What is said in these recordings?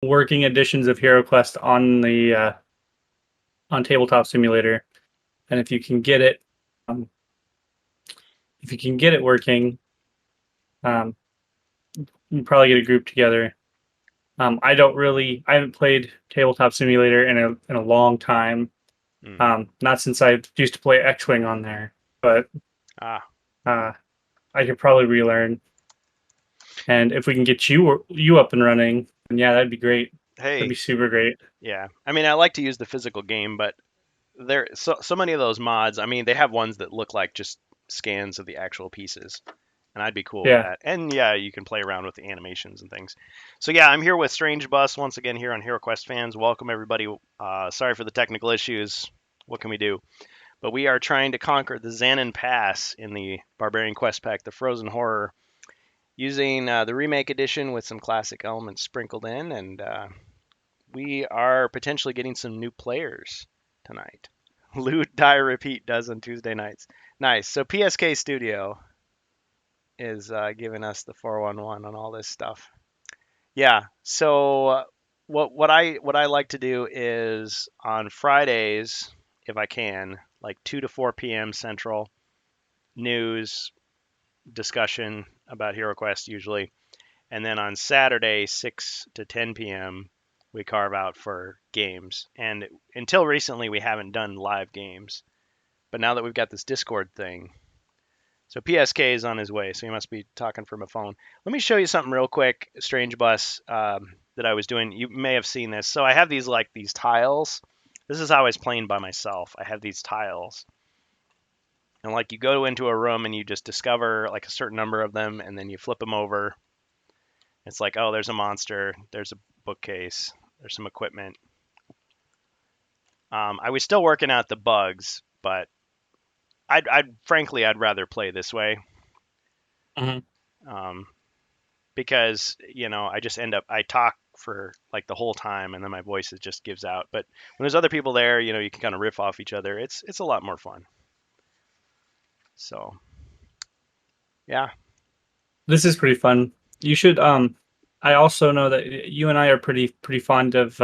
working editions of HeroQuest on the on Tabletop Simulator, and um, if you can get it working, um, you probably get a group together. I haven't played Tabletop Simulator in a long time. Mm. Not since I used to play X-Wing on there, but Ah, uh, I could probably relearn. And if we can get you up and running, then yeah, that'd be great. That'd hey, be super great. yeah. I mean, I like to use the physical game, but there so many of those mods. I mean, they have ones that look like just scans of the actual pieces, and I'd be cool with Yeah. that. And yeah, you can play around with the animations and things. So yeah, I'm here with Strange Bus once again here on HeroQuest fans. Welcome everybody. Sorry for the technical issues. What can we do? But we are trying to conquer the Xanon Pass in the Barbarian Quest Pack, the Frozen Horror, using the remake edition with some classic elements sprinkled in, and we are potentially getting some new players tonight. Loot, die, repeat does on Tuesday nights. Nice. So PSK Studio is giving us the 411 on all this stuff. Yeah. So what I like to do is on Fridays, if I can, like 2 to 4 p.m. Central, news discussion about HeroQuest usually, and then on Saturday 6 to 10 p.m. we carve out for games. And until recently we haven't done live games, but now that we've got this Discord thing, so PSK is on his way, so he must be talking from a phone. Let me show you something real quick, Strange Bus, that I was doing. You may have seen this. So I have these tiles. This is how I was playing by myself. I have these tiles, and like you go into a room and you just discover like a certain number of them, and then you flip them over. It's like, oh, there's a monster, there's a bookcase, there's some equipment. I was still working out the bugs, but I'd frankly I'd rather play this way. Hmm. Um, because I just end up I talk for like the whole time and then my voice just gives out. But when there's other people there, you can kind of riff off each other. It's a lot more fun. So yeah, This is pretty fun. You should. I also know that you and I are pretty fond of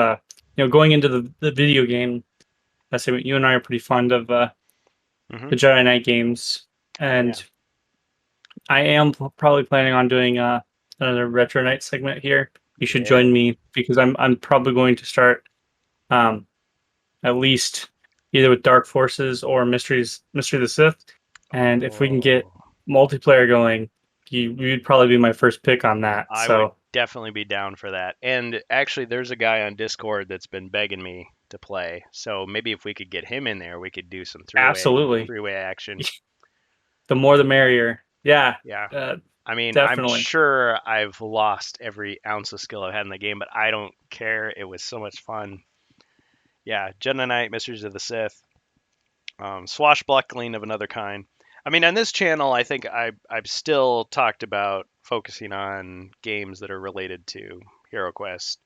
going into the video game segment. You and I are pretty fond of hmm the Jedi Knight games, yeah, and I am probably planning on doing another Retro Night segment here. You should yeah. join me because I'm probably going to start um, at least either with Dark Forces or Mystery of the Sith. And if we can get Oh, multiplayer going, you'd probably be my first pick on that. I would So definitely be down for that. And actually, there's a guy on Discord that's been begging me to play. So maybe if we could get him in there, we could do some absolutely, three-way action. the more the merrier. Yeah, Yeah. uh, I mean, I'm definitely. sure I've lost every ounce of skill I've had in the game, but I don't care. It was so much fun. Yeah, Jedi Knight, Mysteries of the Sith, swashbuckling of another kind. I mean, on this channel, I think I've still talked about focusing on games that are related to Hero Quest.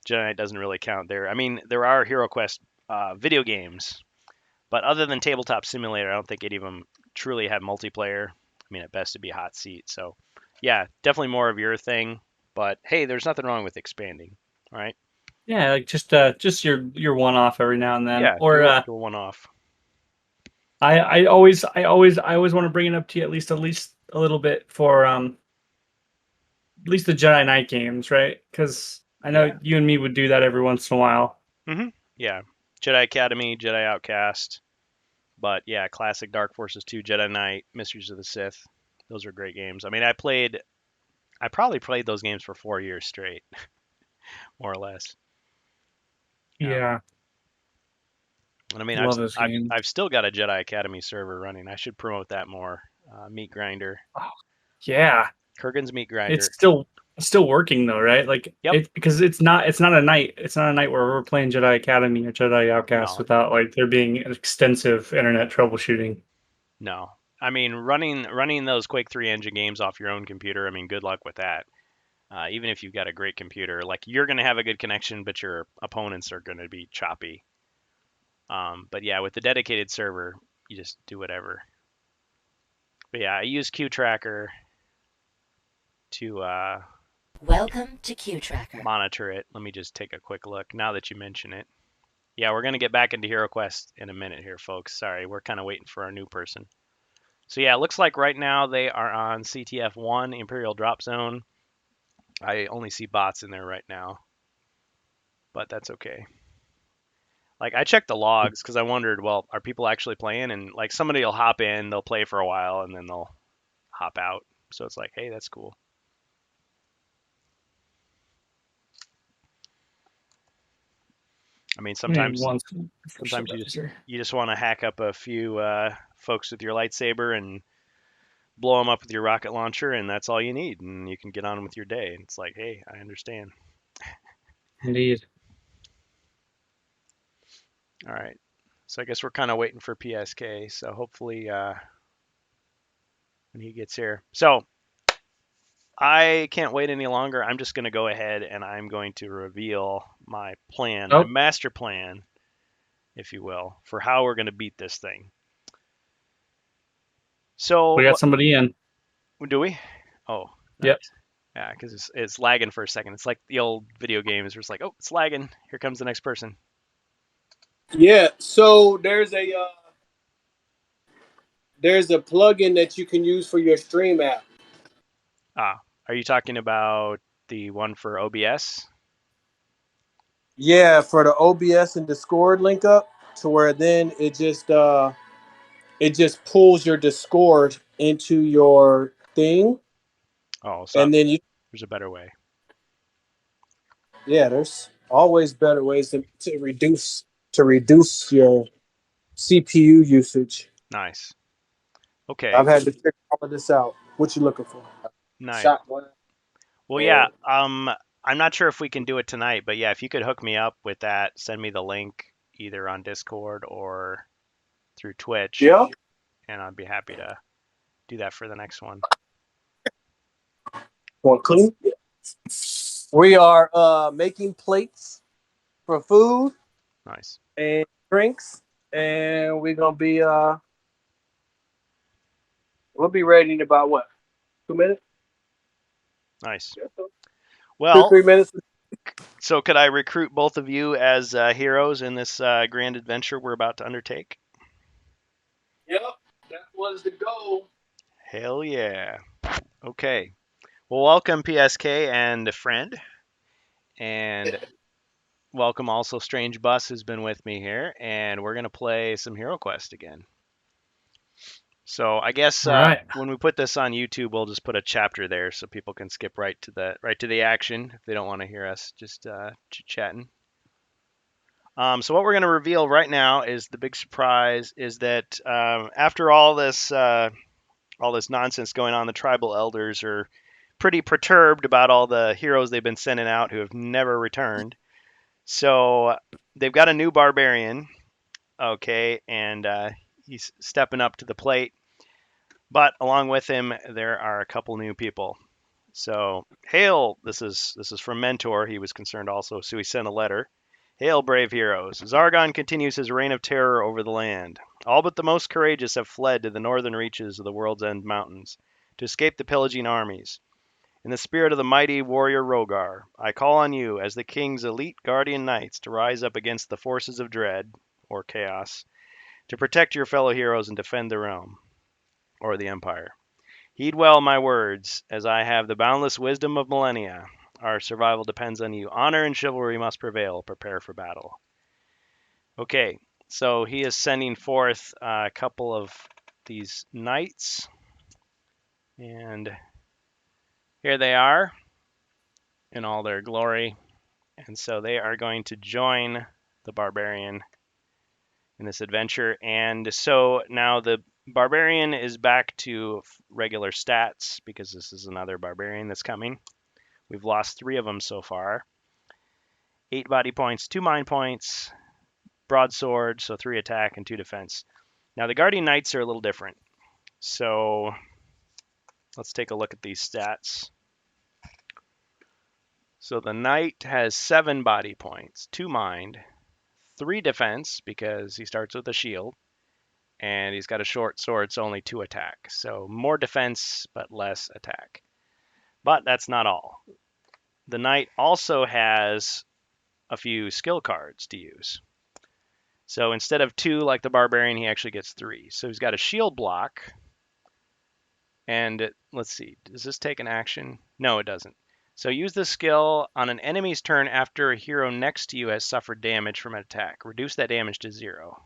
Jedi Knight doesn't really count there. I mean, there are Hero Quest video games, but other than Tabletop Simulator, I don't think any of them truly have multiplayer. I mean, at best, it'd be a hot seat. So, yeah, definitely more of your thing. But hey, there's nothing wrong with expanding, right? Yeah, like just your one off every now and then. Yeah, Or do a one off. I always want to bring it up to you at least a little bit for at least the Jedi Knight games, right? Because I know Yeah. you and me would do that every once in a while. Yeah. Jedi Academy, Jedi Outcast. But yeah, classic Dark Forces 2, Jedi Knight, Mysteries of the Sith. Those are great games. I mean, I probably played those games for 4 years straight, more or less. Yeah. Yeah, And I mean, love those games. I've still got a Jedi Academy server running. I should promote that more. Meat Grinder, Oh, yeah, Kurgan's Meat it's Grinder. still working though, right? Like Yep. it because it's not a night where we're playing Jedi Academy or Jedi Outcast No, without like there being extensive internet troubleshooting. no. I mean, running those Quake 3 engine games off your own computer. I mean, good luck with that. Even if you've got a great computer, like you're going to have a good connection, but your opponents are going to be choppy. But yeah, with the dedicated server, you just do whatever. But yeah, I use Q Tracker to Welcome to Q Tracker. monitor it. Let me just take a quick look now that you mention it. Yeah, we're going to get back into HeroQuest in a minute here, folks. Sorry, we're kind of waiting for our new person. So yeah, it looks like right now they are on CTF1, Imperial Drop Zone. I only see bots in there right now, but that's okay. Like, I checked the logs because I wondered, well, are people actually playing? And like somebody will hop in, they'll play for a while, and then they'll hop out. So it's like, hey, that's cool. I mean, sometimes you just want to hack up a few folks with your lightsaber and blow them up with your rocket launcher, and that's all you need, and you can get on with your day. It's like, hey, I understand. Indeed. All right. So I guess we're kind of waiting for PSK. So hopefully when he gets here. So I can't wait any longer. I'm just going to go ahead and I'm going to reveal my plan, my Oh, master plan, if you will, for how we're going to beat this thing. So we got somebody in. do we? Oh, nice. Yep. Yeah, because it's lagging for a second. It's like the old video games where it's like, oh, it's lagging. Here comes the next person. Yeah, so there's a plugin that you can use for your stream app. Ah, are you talking about the one for OBS? Yeah, for the OBS and Discord link up to where then it just pulls your Discord into your thing, Oh, so and then there's a better way. yeah, there's always better ways to reduce your CPU usage. Nice. Okay. I've had to figure all of this out. What you looking for? Nice. Shot. Well, yeah. I'm not sure if we can do it tonight, but yeah, if you could hook me up with that, send me the link either on Discord or through Twitch, Yeah. and I'd be happy to do that for the next one. Want clean? We are making plates for food. Nice. And drinks, and we're gonna be we'll be ready in about what, 2 minutes? Nice. Yeah. Well, 2-3 minutes. so could I recruit both of you as heroes in this grand adventure we're about to undertake? Yep, that was the goal. Hell yeah. Okay. Well, welcome PSK and a friend, and welcome also Strange Bus, who's been with me here, and we're gonna play some HeroQuest again. So I guess right. when we put this on YouTube, we'll just put a chapter there so people can skip right to the action if they don't want to hear us just chit-chatting. So what we're going to reveal right now is the big surprise is that after all this nonsense going on, the tribal elders are pretty perturbed about all the heroes they've been sending out who have never returned. So they've got a new barbarian, okay, and he's stepping up to the plate. But along with him, there are a couple new people. So, hail! This is from Mentor. He was concerned also, so he sent a letter. Hail, brave heroes! Zargon continues his reign of terror over the land. All but the most courageous have fled to the northern reaches of the World's End Mountains to escape the pillaging armies. In the spirit of the mighty warrior Rogar, I call on you as the king's elite guardian knights to rise up against the forces of dread, or chaos, to protect your fellow heroes and defend the realm, or the empire. Heed well my words, as I have the boundless wisdom of millennia. Our survival depends on you. Honor and chivalry must prevail. Prepare for battle. Okay, so he is sending forth a couple of these knights. And here they are in all their glory. And so they are going to join the barbarian in this adventure. And so now the barbarian is back to regular stats because this is another barbarian that's coming. We've lost 3 of them so far. 8 body points, 2 mind points, broadsword, so 3 attack and 2 defense. Now the Guardian Knights are a little different. So let's take a look at these stats. So the Knight has 7 body points, 2 mind, 3 defense because he starts with a shield, and he's got a short sword, so only 2 attack. So more defense, but less attack. But that's not all. the knight also has a few skill cards to use. So instead of 2 like the barbarian, he actually gets 3. So he's got a shield block. And let's see, does this take an action? No, it doesn't. So use the skill on an enemy's turn after a hero next to you has suffered damage from an attack. Reduce that damage to 0.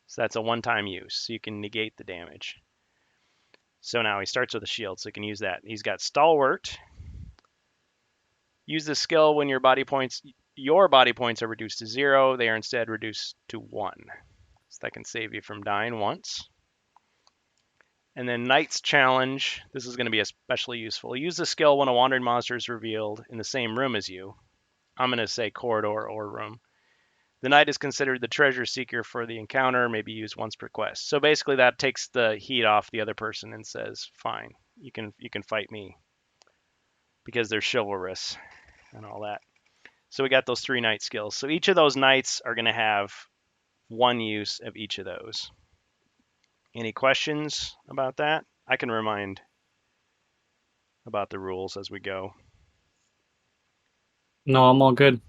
So that's a one-time use. So you can negate the damage. So now he starts with a shield, so he can use that. He's got Stalwart. Use the skill when your body points are reduced to 0. They are instead reduced to 1. So that can save you from dying once. And then Knight's Challenge. This is going to be especially useful. Use the skill when a wandering monster is revealed in the same room as you. I'm going to say corridor or room. The Knight is considered the treasure seeker for the encounter, may be used once per quest. So basically that takes the heat off the other person and says, fine, you can fight me. Because they're chivalrous and all that. So we got those 3 knight skills. So each of those knights are going to have 1 use of each of those. Any questions about that? I can remind about the rules as we go. No, I'm all good.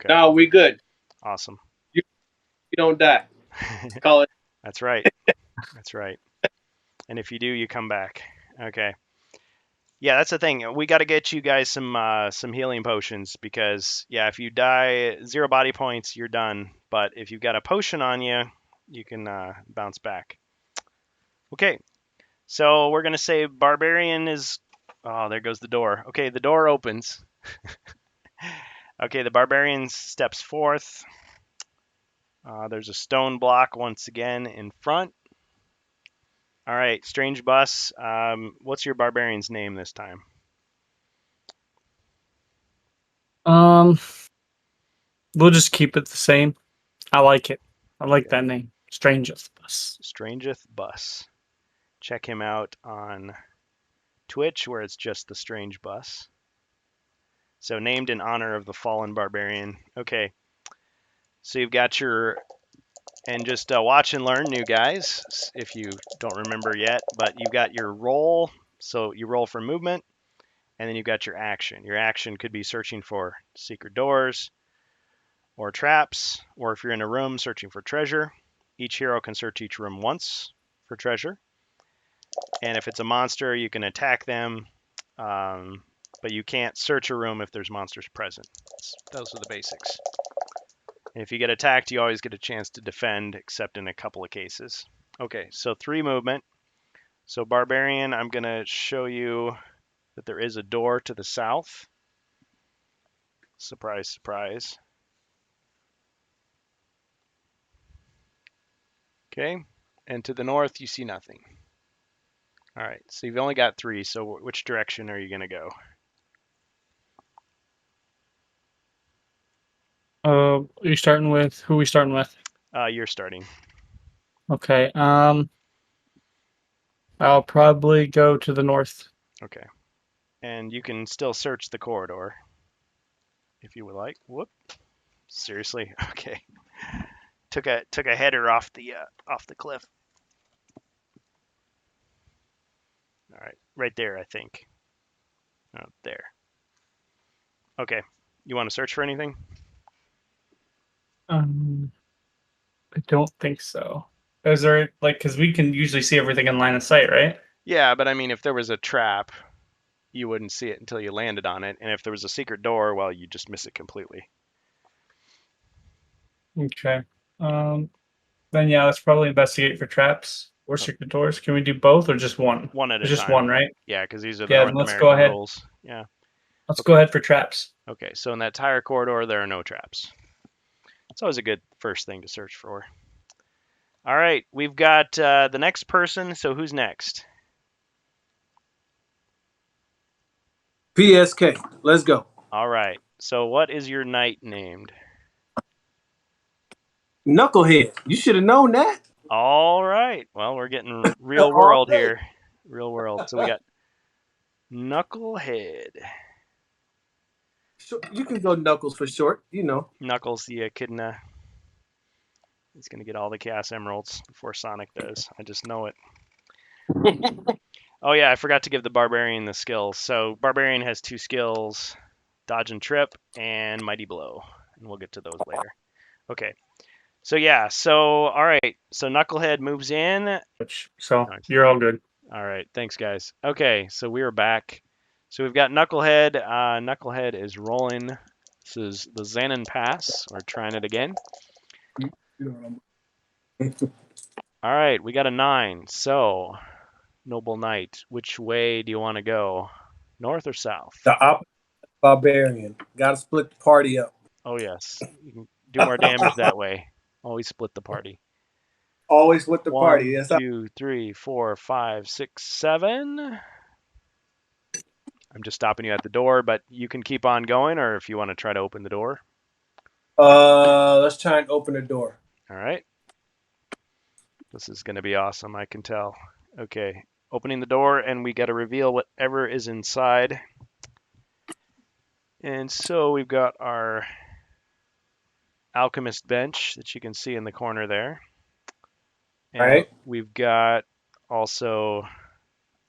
Okay. No, we good. Awesome. You don't die. Call it. That's right. That's right. And if you do, you come back. Okay. Yeah, that's the thing. We got to get you guys some healing potions because yeah, if you die 0 body points, you're done. But if you've got a potion on you, you can bounce back. Okay. So we're gonna say barbarian is. Oh, there goes the door. Okay, the door opens. Okay, the barbarian steps forth. There's a stone block once again in front. All right, Strange Bus. What's your barbarian's name this time? We'll just keep it the same. I like it. I like that name. Strangest Bus. Strangeth Bus. Check him out on Twitch where it's just the Strange Bus. So named in honor of the fallen barbarian. Okay. So you've got your, and just watch and learn, new guys, if you don't remember yet, but you've got your roll. So you roll for movement, and then you've got your action. Your action could be searching for secret doors or traps, or if you're in a room, searching for treasure. Each hero can search each room once for treasure. And if it's a monster, you can attack them, but you can't search a room if there's monsters present. Those are the basics. And if you get attacked, you always get a chance to defend, except in a couple of cases. Okay, so 3 movement. So Barbarian, I'm going to show you that there is a door to the south. Surprise, surprise. Okay, and to the north, you see nothing. All right, so you've only got 3, so which direction are you going to go? You starting with who? We starting with? You're starting. Okay. I'll probably go to the north. Okay, and you can still search the corridor if you would like. Whoop! Seriously? Okay. Took a header off the cliff. All right, right there, I think. Oh, there. Okay, you want to search for anything? I don't think so. Is there because we can usually see everything in line of sight, right? Yeah, but I mean, if there was a trap, you wouldn't see it until you landed on it, and if there was a secret door, well, you just miss it completely. Okay. Then yeah, let's probably investigate for traps or secret doors. Can we do both or just one? One at a Just time. one, right? Yeah, because these are the Yeah, North let's American go ahead. rules. Yeah. Let's go ahead for traps. Okay, so in that entire corridor, there are no traps. It's always a good first thing to search for. All right, we've got the next person. So who's next? PSK. Let's go. All right. So what is your knight named? Knucklehead. You should have known that. All right. Well, we're getting real world here. Real world. So we got Knucklehead. You can go Knuckles for short, you know. Knuckles the echidna. He's going to get all the Chaos Emeralds before Sonic does. I just know it. Oh, yeah, I forgot to give the Barbarian the skills. So Barbarian has 2 skills. Dodge and Trip, and Mighty Blow. And we'll get to those later. Okay. So yeah, so all right. So Knucklehead moves in. So Nice. you're all good. All right, thanks guys. Okay, so we are back. So we've got Knucklehead. Knucklehead is rolling. This is the Xanon Pass. We're trying it again. All right, we got a 9. So, Noble Knight, which way do you want to go? North or south? The opposite barbarian. Got to split the party up. Oh yes, you can do more damage that way. Always split the party. Always with the 1, party. That's 2, 3, 4, 5, 6, 7. I'm just stopping you at the door, but you can keep on going, or if you want to try to open the door. Let's try and open the door. All right. This is going to be awesome, I can tell. Okay, opening the door, and we got to reveal whatever is inside. And so we've got our alchemist bench that you can see in the corner there. And Right. we've got also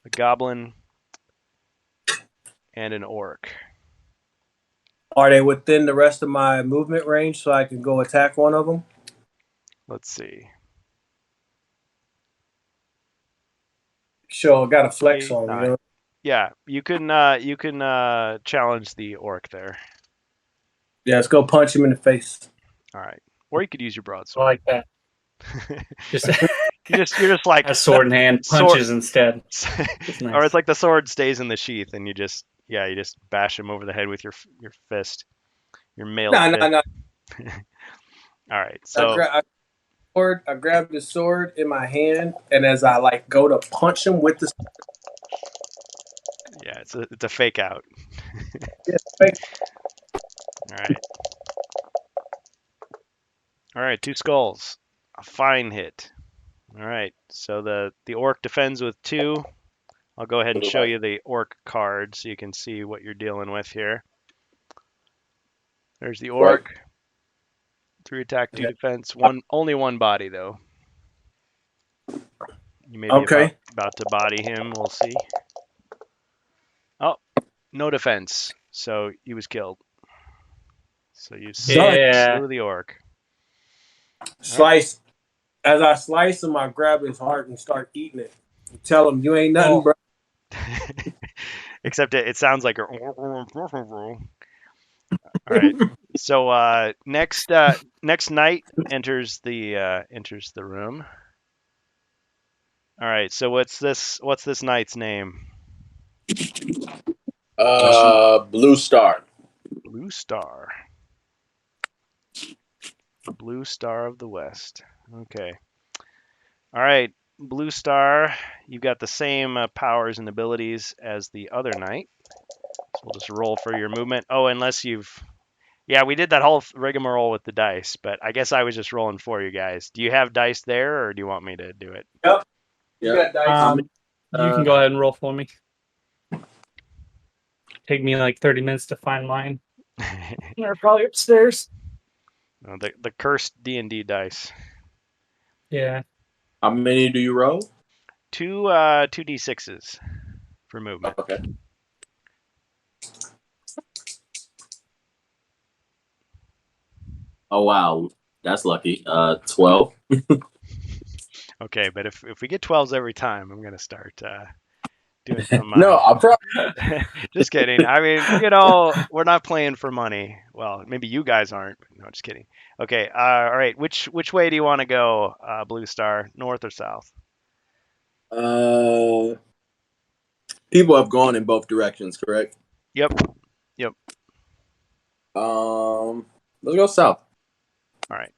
a goblin and an orc. Are they within the rest of my movement range so I can go attack one of them? Let's see. Sure, got a flex on, you know. Yeah, you can challenge the orc there. Yeah, let's go punch him in the face. All right. Or you could use your I broadsword. like that. Just you're just like a sword in hand, punches instead. Nice. Nice. Or it's like the sword stays in the sheath, and you just bash him over the head with your fist, your mailed fist. No. All right, so I grabbed the sword in my hand, and as I like go to punch him with the yeah, it's a fake out. fake. All right, 2 skulls, a fine hit. All right, so the orc defends with 2. I'll go ahead and show you the orc card so you can see what you're dealing with here. There's the orc. 3 attack, 2 defense. Only 1 body though. You may be about to body him. We'll see. Oh, no defense. So he was killed. So you slew the orc. Slice. As I slice him, I grab his heart and start eating it. Tell him you ain't nothing, bro. Except it sounds like a. All right. So next knight enters the room. All right. So what's this knight's name? Blue Star. Blue Star. Blue Star of the West. Okay. All right. Blue Star, you've got the same powers and abilities as the other knight. So we'll just roll for your movement. Oh, unless you've... Yeah, we did that whole rigmarole with the dice, but I guess I was just rolling for you guys. Do you have dice there, or do you want me to do it? Yep. You got dice. You can go ahead and roll for me. Take me like 30 minutes to find mine. They're probably upstairs. No, the cursed D&D dice. Yeah. How many do you roll? 2 2d6s for movement. Okay. Oh wow, that's lucky. 12. Okay, but if we get 12s every time, I'm gonna start doing some. No, I'm probably just kidding. I mean, we're not playing for money. Well, maybe you guys aren't. No, just kidding. Okay. All right. Which way do you want to go, Blue Star? North or south? People have gone in both directions, correct? Yep. Let's go south. All right.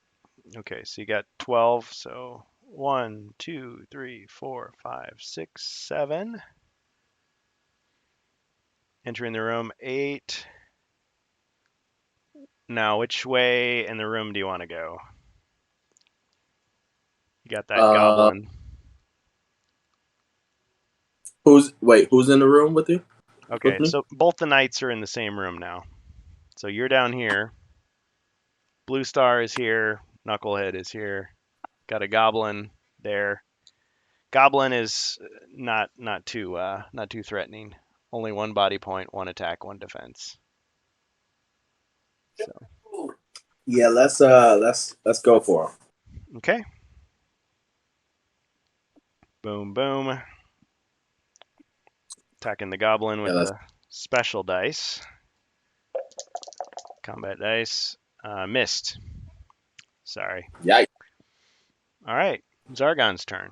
Okay. So you got 12. So 1, 2, 3, 4, 5, 6, 7. Entering the room, 8. Now, which way in the room do you want to go? You got that goblin. Who's in the room with you? Okay, so both the knights are in the same room now. So you're down here. Blue Star is here. Knucklehead is here. Got a goblin there. Goblin is not too threatening. Only 1 body point, 1 attack, 1 defense. So Yeah, let's go for him. okay. Boom, boom. Attacking the goblin with the special dice. Combat dice. Missed. Sorry. Yikes. All right. Zargon's turn.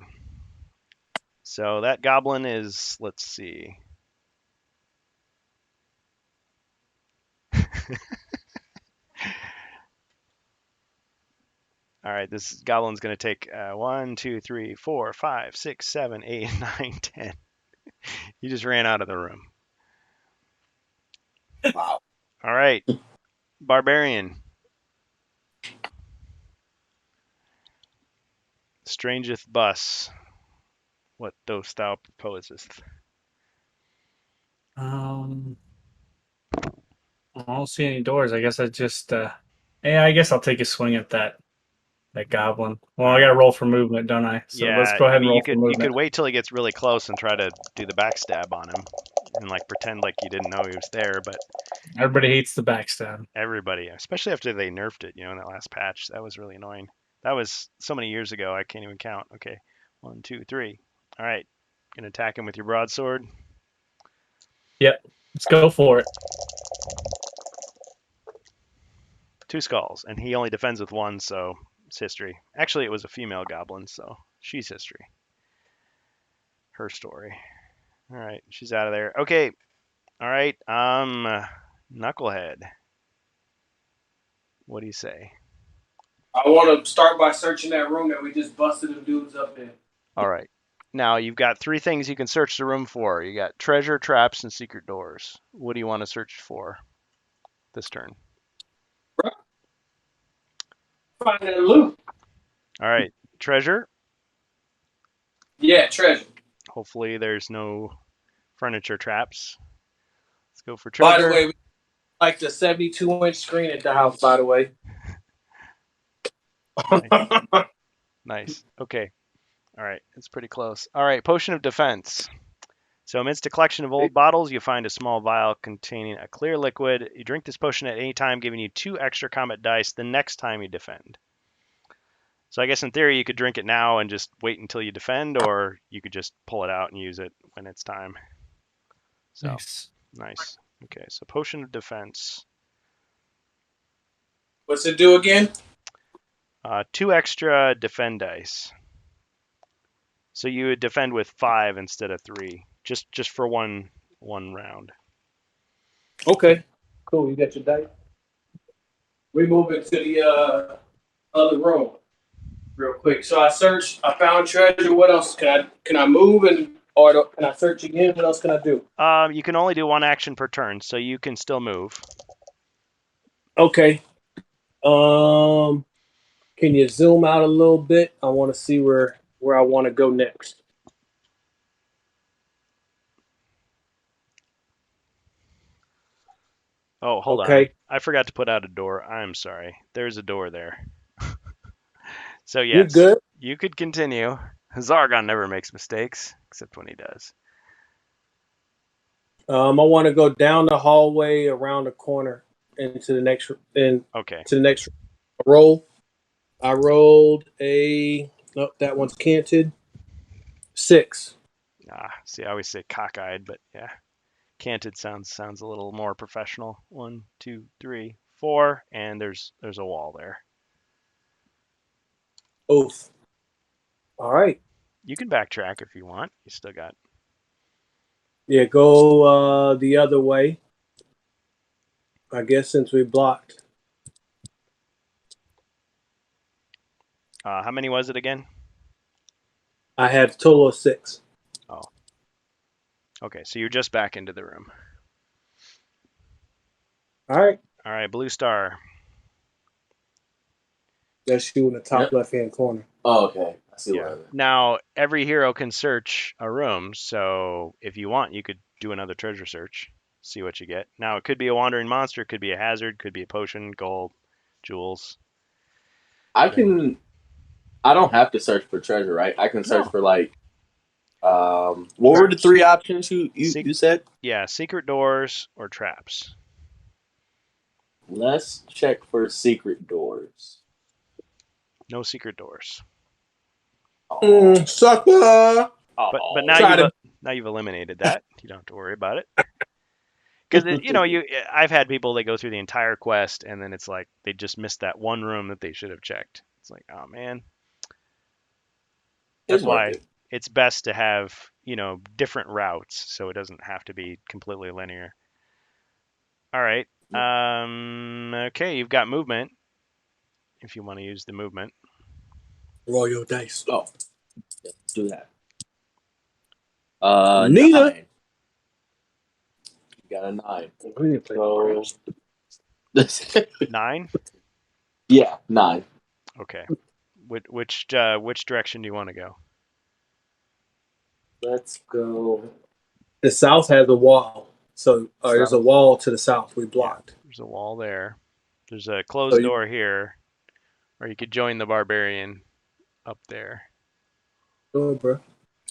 So that goblin is, let's see. All right, this goblin's going to take 1, 2, 3, 4, 5, 6, 7, 8, 9, 10. He just ran out of the room. Wow. All right, barbarian. Strangeth bus. What dost thou proposest? I don't see any doors. I guess I just yeah, I guess I'll take a swing at that goblin. Well, I got to roll for movement, don't I? So Yeah, let's go ahead I mean, and roll you for could movement. wait till he gets really close and try to do the backstab on him, and like pretend like you didn't know he was there. But Everybody hates the backstab. everybody, especially after they nerfed it, in that last patch, that was really annoying. That was so many years ago, I can't even count. Okay, 1, 2, 3. All right, gonna attack him with your broadsword. Yep, let's go for it. 2 skulls, and he only defends with 1, so it's history. Actually, it was a female goblin, so she's history. Her story. All right, she's out of there. Okay, all right, Knucklehead. What do you say? I want to start by searching that room that we just busted them dudes up in. All right. Now you've got 3 things you can search the room for. You got treasure, traps, and secret doors. What do you want to search for this turn? Find that loot. All right. Treasure. Yeah, treasure. Hopefully there's no furniture traps. Let's go for By treasure. the way, we like the 72-inch screen at the house, by the way. Nice. Okay. All right. It's pretty close. All right. Potion of defense. So amidst a collection of old bottles, you find a small vial containing a clear liquid. You drink this potion at any time, giving you 2 extra combat dice the next time you defend. So I guess in theory you could drink it now and just wait until you defend, or you could just pull it out and use it when it's time. So nice. Okay, so potion of defense. What's it do again? 2 extra defend dice. So you would defend with 5 instead of 3, just for one round. Okay, cool. You got your dice. We move into the other room real quick. So I searched. I found treasure. What else can I move or can I search again? What else can I do? You can only do 1 action per turn, so you can still move. Okay. Can you zoom out a little bit? I want to see where I want to go next. Oh, hold on. I forgot to put out a door. I'm sorry. There's a door there. So yes, you're good. You could continue. Zargon never makes mistakes, except when he does. I want to go down the hallway, around the corner, into the next Okay. to the next roll. I rolled nope, that one's canted. 6. See, I always say cockeyed, but yeah, canted sounds a little more professional. 1, 2, 3, 4, and there's a wall there. Oof. All right. You can backtrack if you want. You still got. Yeah, go the other way. I guess since we blocked. How many was it again? I had a total of 6. Oh. Okay, so you're just back into the room. All right. All right, blue star. That's you in the top left-hand corner. Oh, okay. I see Yeah. Now, every hero can search a room, so if you want, you could do another treasure search, see what you get. Now, it could be a wandering monster, could be a hazard, could be a potion, gold, jewels. I don't have to search for treasure, right? I can search for what were the 3 options you said? Yeah, secret doors or traps. Let's check for secret doors. No secret doors. Sucker. But now you've eliminated that. You don't have to worry about it. Because I've had people that go through the entire quest and then it's like they just missed that one room that they should have checked. It's like, oh man. That's why it's best to have, different routes so it doesn't have to be completely linear. All right. Okay, you've got movement. If you want to use the movement. Roll your dice. Oh, yeah, do that. Nina. 9. You got a 9. So 9? Yeah, 9. Okay. Which direction do you want to go? Let's go. The south has a wall. So there's a wall to the south we blocked. Yeah, there's a wall there. There's a closed door here. Or you could join the barbarian up there. Oh, bro.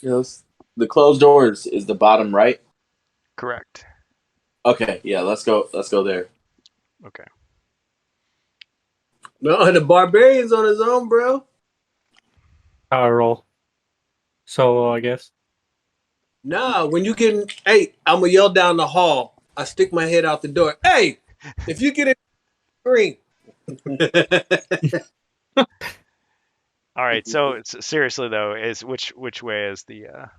Yes. The closed doors is the bottom right. Correct. Okay, yeah, let's go there. Okay. No, the barbarian's on his own, bro. Power roll. Solo, I guess. Nah, when you get hey, I'm gonna yell down the hall. I stick my head out the door. Hey, if you get a green. All right. So seriously though, is which way is the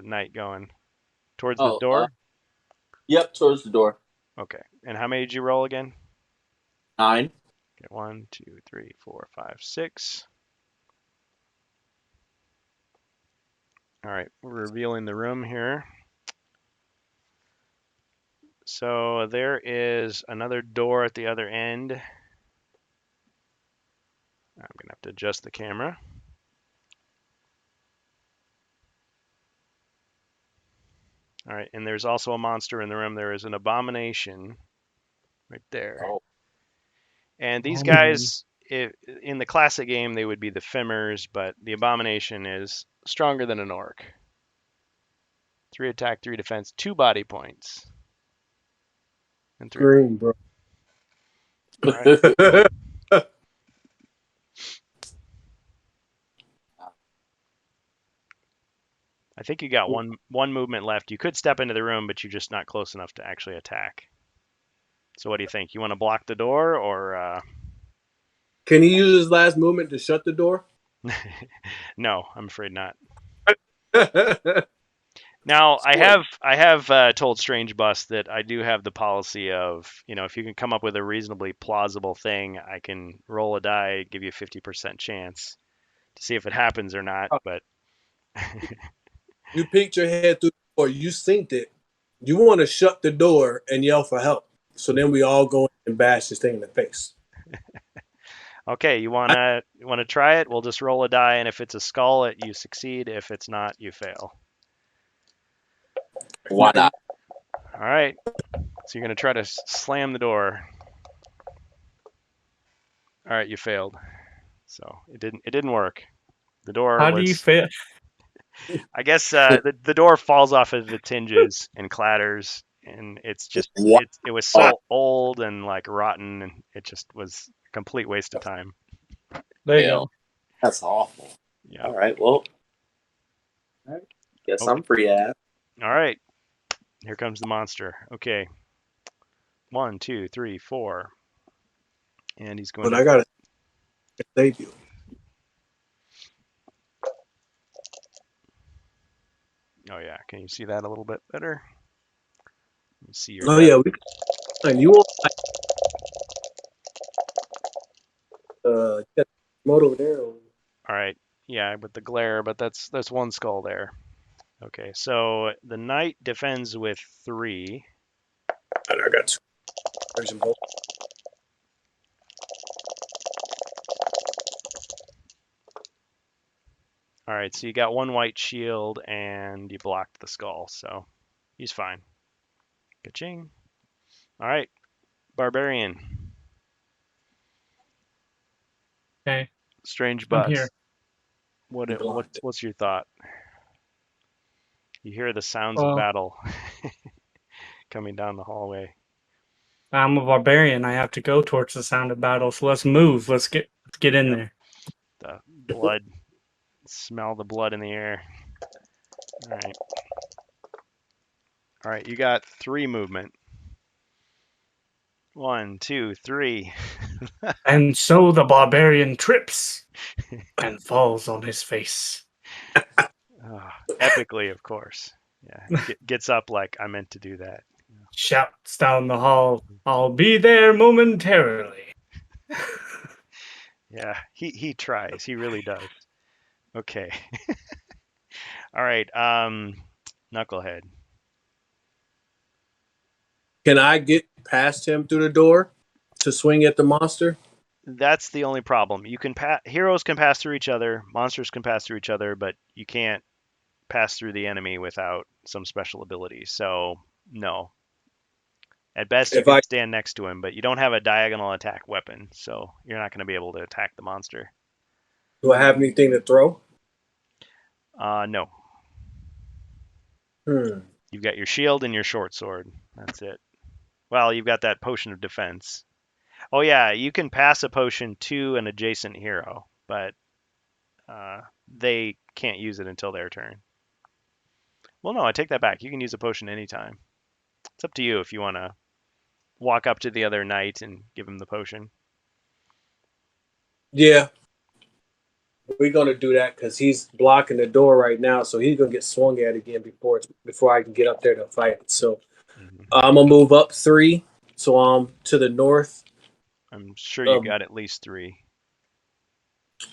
knight going? Towards the door? Yep, towards the door. Okay. And how many did you roll again? 9. Okay, 1, 2, 3, 4, 5, 6. All right, we're revealing the room here. So there is another door at the other end. I'm gonna have to adjust the camera. All right, and there's also a monster in the room. There is an abomination right there. Oh. And these guys, in the classic game, they would be the Fimmers, but the abomination is stronger than an orc. 3 attack, 3 defense, 2 body points. And 3 green, bro. All right. I think you got one movement left. You could step into the room, but you're just not close enough to actually attack. So what do you think? You want to block the door or? Can he use his last movement to shut the door? No, I'm afraid not. Now I have told Strange Bus that I do have the policy of, if you can come up with a reasonably plausible thing, I can roll a die, give you a 50% chance to see if it happens or not. But you peeked your head through the door, you synced it. You want to shut the door and yell for help. So then we all go in and bash this thing in the face. Okay, you wanna try it? We'll just roll a die, and if it's a skull, you succeed. If it's not, you fail. Why not? All right. So you're gonna try to slam the door. All right, you failed. So it didn't work. The door. How do you fail? I guess the door falls off of its hinges and clatters, and it's just it was so old and like rotten, and it just was a complete waste of time. There you go. That's awful. Yeah. All right, well, guess I'm free at. All right, here comes the monster. Okay, 1, 2, 3, 4, and he's going. But I gotta save you. Oh yeah, can you see that a little bit better? Let me see your. Oh yeah, and you want remote over there. All right, yeah, with the glare, but that's one skull there. Okay, so the knight defends with 3. I got 2. There's some hope. All right, so you got 1 white shield and you blocked the skull, so he's fine. Ka-ching. All right, barbarian. Okay. Strange Bus. I'm here. What's your thought? You hear the sounds of battle coming down the hallway. I'm a barbarian. I have to go towards the sound of battle. So let's move. Let's get in there. The blood. Smell the blood in the air. All right. All right, you got 3 movement. 1, 2, 3. And so the barbarian trips and falls on his face. Epically, of course. Yeah, gets up like I meant to do that. Shouts down the hall, "I'll be there momentarily." Yeah, he tries. He really does. Okay. All right. Knucklehead. Can I get past him through the door to swing at the monster? That's the only problem. You can heroes can pass through each other, monsters can pass through each other, but you can't pass through the enemy without some special ability. So no. At best, you If can I stand next to him, but you don't have a diagonal attack weapon, so you're not going to be able to attack the monster. do I have anything to throw? No. You've got your shield and your short sword. That's it. Well, you've got that potion of defense. Oh yeah, you can pass a potion to an adjacent hero, but they can't use it until their turn. Well, no, I take that back. You can use a potion anytime. It's up to you if you want to walk up to the other knight and give him the potion. Yeah. We're gonna do that because he's blocking the door right now, so he's gonna get swung at again before I can get up there to fight. So I'm gonna move up 3, so I'm to the north. I'm sure you got at least 3.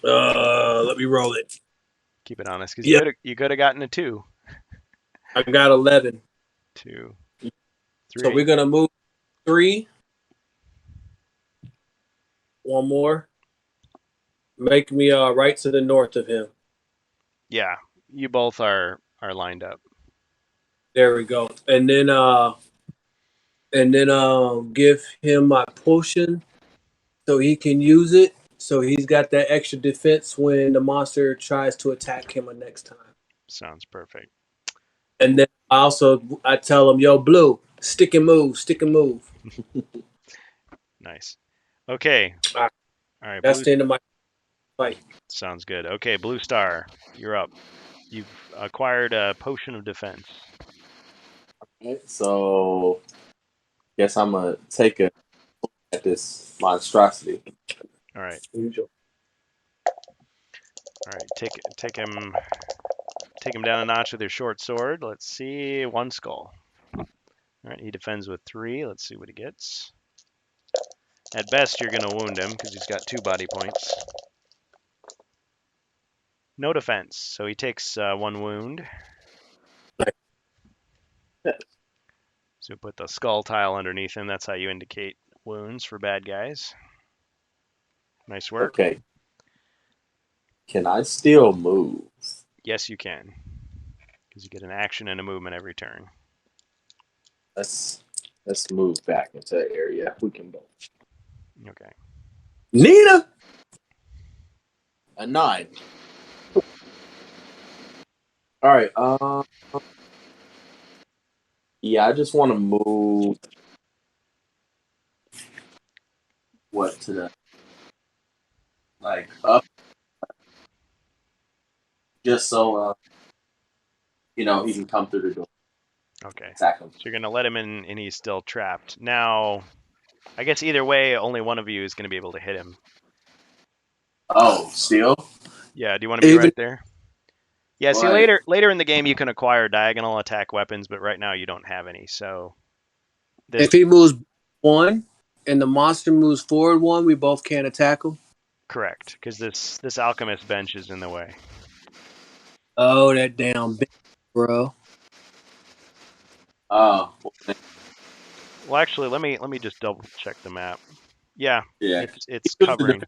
Let me roll it. Keep it honest, because Yep. you could have gotten a 2. I got 11. 2, 3. So we're gonna move 3. One more. Make me right to the north of him. Yeah, you both are lined up. There we go. And then give him my potion so he can use it. So he's got that extra defense when the monster tries to attack him next time. Sounds perfect. And then I tell him, yo, Blue, stick and move. Nice. Okay. All right. That's the end of my fight. Sounds good. Okay, Blue Star, you're up. You've acquired a potion of defense. Okay, so guess I'm gonna take a look at this monstrosity. All right. Usual. All right. Take him down a notch with your short sword. Let's see. 1 skull. All right. He defends with 3. Let's see what he gets. At best, you're gonna wound him because he's got 2 body points. No defense, so he takes 1 wound. So put the skull tile underneath him. That's how you indicate wounds for bad guys. Nice work. Okay. Can I still move? Yes, you can. Because you get an action and a movement every turn. Let's move back into that area. We can both. Okay. Nina! A 9. All right. Yeah, I just want to move. What to the up, just so he can come through the door. Okay. Attack him. So you're gonna let him in, and he's still trapped. Now, I guess either way, only one of you is gonna be able to hit him. Oh, still? Yeah. Do you want to be right there? Yeah. See, later in the game, you can acquire diagonal attack weapons, but right now you don't have any. So, If he moves 1 and the monster moves forward 1, we both can't attack him. Correct, because this alchemist bench is in the way. Oh, that damn bitch, bro. Well, actually, let me just double check the map. Yeah. Yeah. It's covering.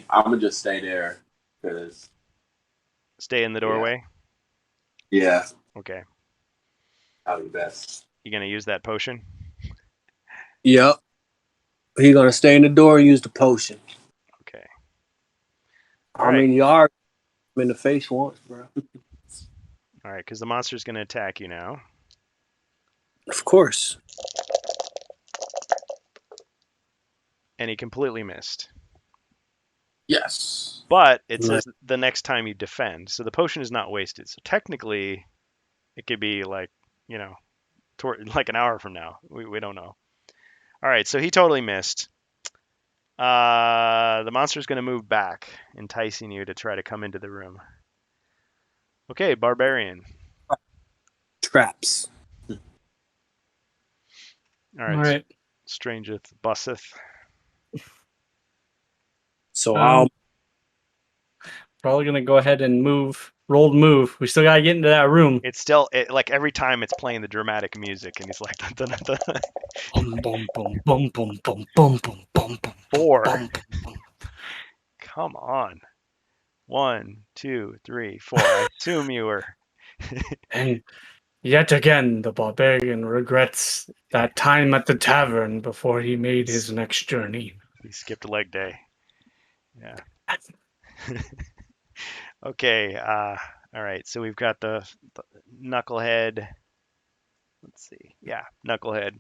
I'm gonna just stay there because. Stay in the doorway. Yeah. Okay. That'll be best. You gonna use that potion? Yep. He gonna stay in the door and use the potion. Okay. I mean, you are in the face once, bro. All right, because the monster's gonna attack you now. Of course. and he completely missed. Yes. But it Right. says the next time you defend, so the potion is not wasted. So technically, it could be like, you know, like an hour from now. We don't know. All right, so he totally missed. The monster's going to move back, enticing you to try to come into the room. Okay, barbarian. Traps. All All right, right. strangeth busseth. So Um, Probably gonna go ahead and move. Rolled move. We still gotta get into that room. It's still like every time it's playing the dramatic music, and he's like, dun, dun, dun, dun. Boom, boom, boom, boom, boom, boom, boom, boom, boom, boom, 4. boom, boom. Come on. 1, 2, 3, 4. I assume you were. And yet again, the barbarian regrets that time at the tavern before he made his next journey. He skipped leg day. Yeah. Okay. All right. So we've got the knucklehead. Let's see. Yeah, knucklehead.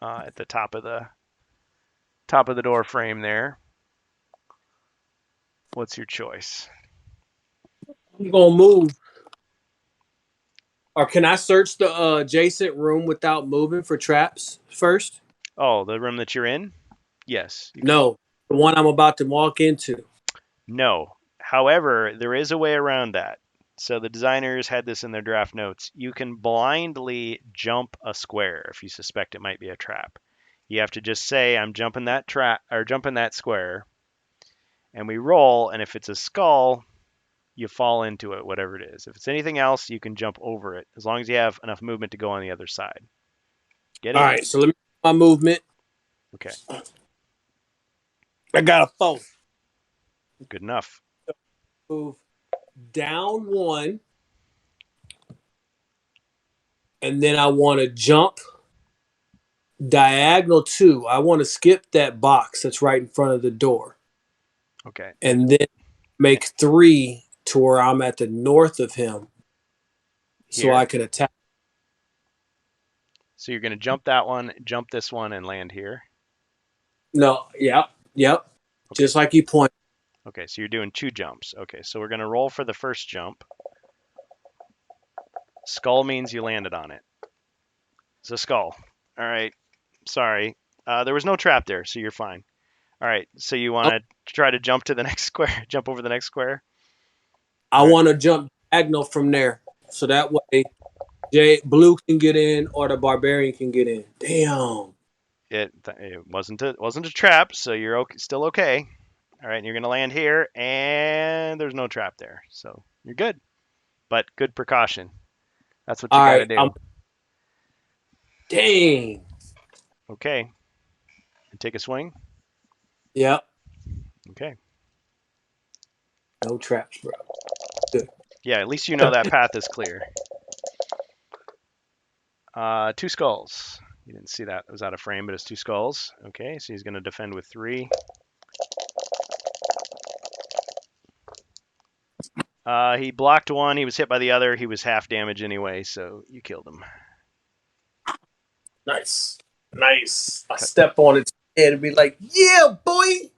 At the top of the door frame there. What's your choice? I'm gonna move. Or can I search the adjacent room without moving for traps first? Oh, the room that you're in? Yes. No, the one I'm about to walk into. No. However, there is a way around that. So the designers had this in their draft notes. You can blindly jump a square if you suspect it might be a trap. You have to just say, I'm jumping that trap or jumping that square. And we roll, and if it's a skull, you fall into it, whatever it is. If it's anything else, you can jump over it, as long as you have enough movement to go on the other side. Get it? All right, so let me my movement. Okay, I got a 4. good enough. Move down 1, and then I want to jump diagonal 2. I want to skip that box that's right in front of the door, Okay, and then make 3 to where I'm at the north of him, so Here. I can attack. so you're going to jump that one, jump this one, and land here. No, yep. Just like you point. Okay, so you're doing 2 jumps. Okay, so we're going to roll for the first jump. Skull means you landed on it. It's a skull. All right, sorry. There was no trap there, so you're fine. All right, so you want to try to jump to the next square, jump over the next square? I want to jump diagonal from there, so that way, Blue can get in or the barbarian can get in. Damn. It wasn't a trap, so you're okay, still okay. All right, and you're gonna land here, and there's no trap there, so you're good. But good precaution. That's what you All gotta right, do. Dang. Okay. And take a swing. Yep. Okay. No traps, bro. Yeah, at least you know that path is clear. 2 skulls. You didn't see that. It was out of frame, but it's 2 skulls. Okay, so he's gonna defend with 3. He blocked one. He was hit by the other. He was half damage anyway, so you killed him. Nice. I step on its head and be like, yeah, boy.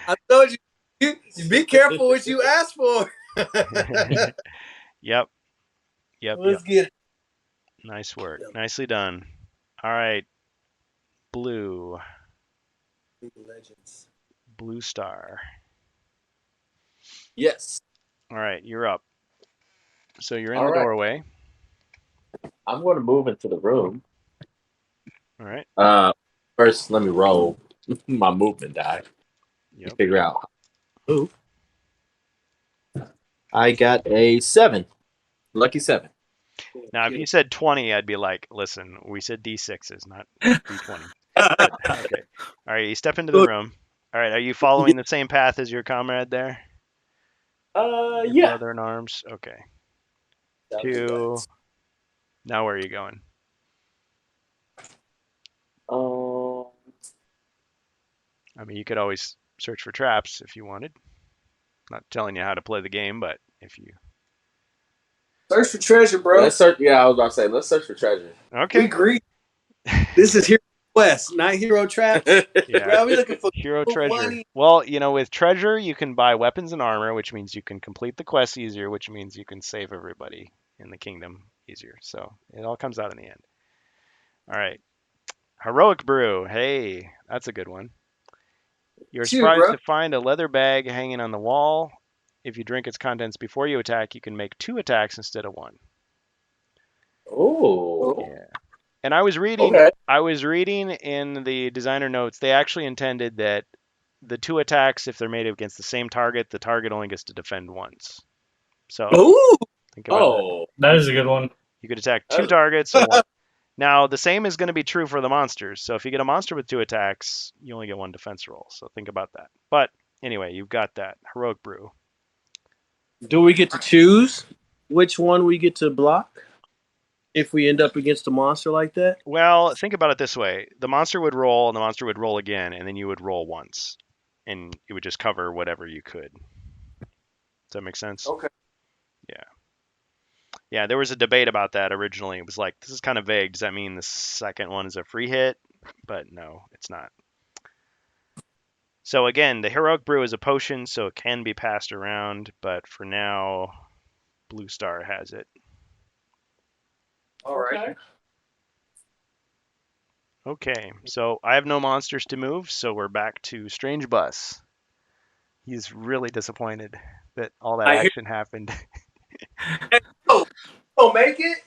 I told you, you be careful what you ask for. Yep. Let's get it. Nice work. Nicely done. All right. Blue. Legends. Blue star. Yes. All right, you're up. So you're in All the right. doorway. I'm going to move into the room. All right. First, let me roll my movement die. Yep. Figure out how to move. I got a 7. Lucky 7. Now, if you said 20, I'd be like, listen, we said D6s, not D20. Okay. All right, you step into the room. All right, are you following the same path as your comrade there? Your Yeah. brother in arms? Okay. 2. Now where are you going? I mean, you could always search for traps if you wanted. Not telling you how to play the game, but if you... Search for treasure, bro. Let's search. Yeah, I was about to say, let's search for treasure. Okay. We agree. This is here Quest, not Hero Traps. Yeah. Bro, we looking for Hero cool treasure. money. Well, with treasure, you can buy weapons and armor, which means you can complete the quest easier, which means you can save everybody in the kingdom easier. So it all comes out in the end. All right. Heroic brew. Hey, that's a good one. You're Cheers, surprised bro. to find a leather bag hanging on the wall. If you drink its contents before you attack, you can make 2 attacks instead of 1. Oh. Yeah. And I was reading in the designer notes, they actually intended that the 2 attacks, if they're made against the same target, the target only gets to defend once. So Ooh. think about that. Oh. That is a good one. You could attack 2 targets. Or 1. Now, the same is going to be true for the monsters. So if you get a monster with 2 attacks, you only get 1 defense roll. So think about that. But anyway, you've got that. Heroic brew. Do we get to choose which one we get to block if we end up against a monster like that? Well, think about it this way. The monster would roll, and the monster would roll again, and then you would roll once. And it would just cover whatever you could. Does that make sense? Okay. Yeah, there was a debate about that originally. It was like, this is kind of vague. Does that mean the second one is a free hit? But no, it's not. So again, the Heroic Brew is a potion, so it can be passed around. But for now, Blue Star has it. All right. Okay, so I have no monsters to move, so we're back to Strange Bus. He's really disappointed that all that I hear- action happened. Oh, make it?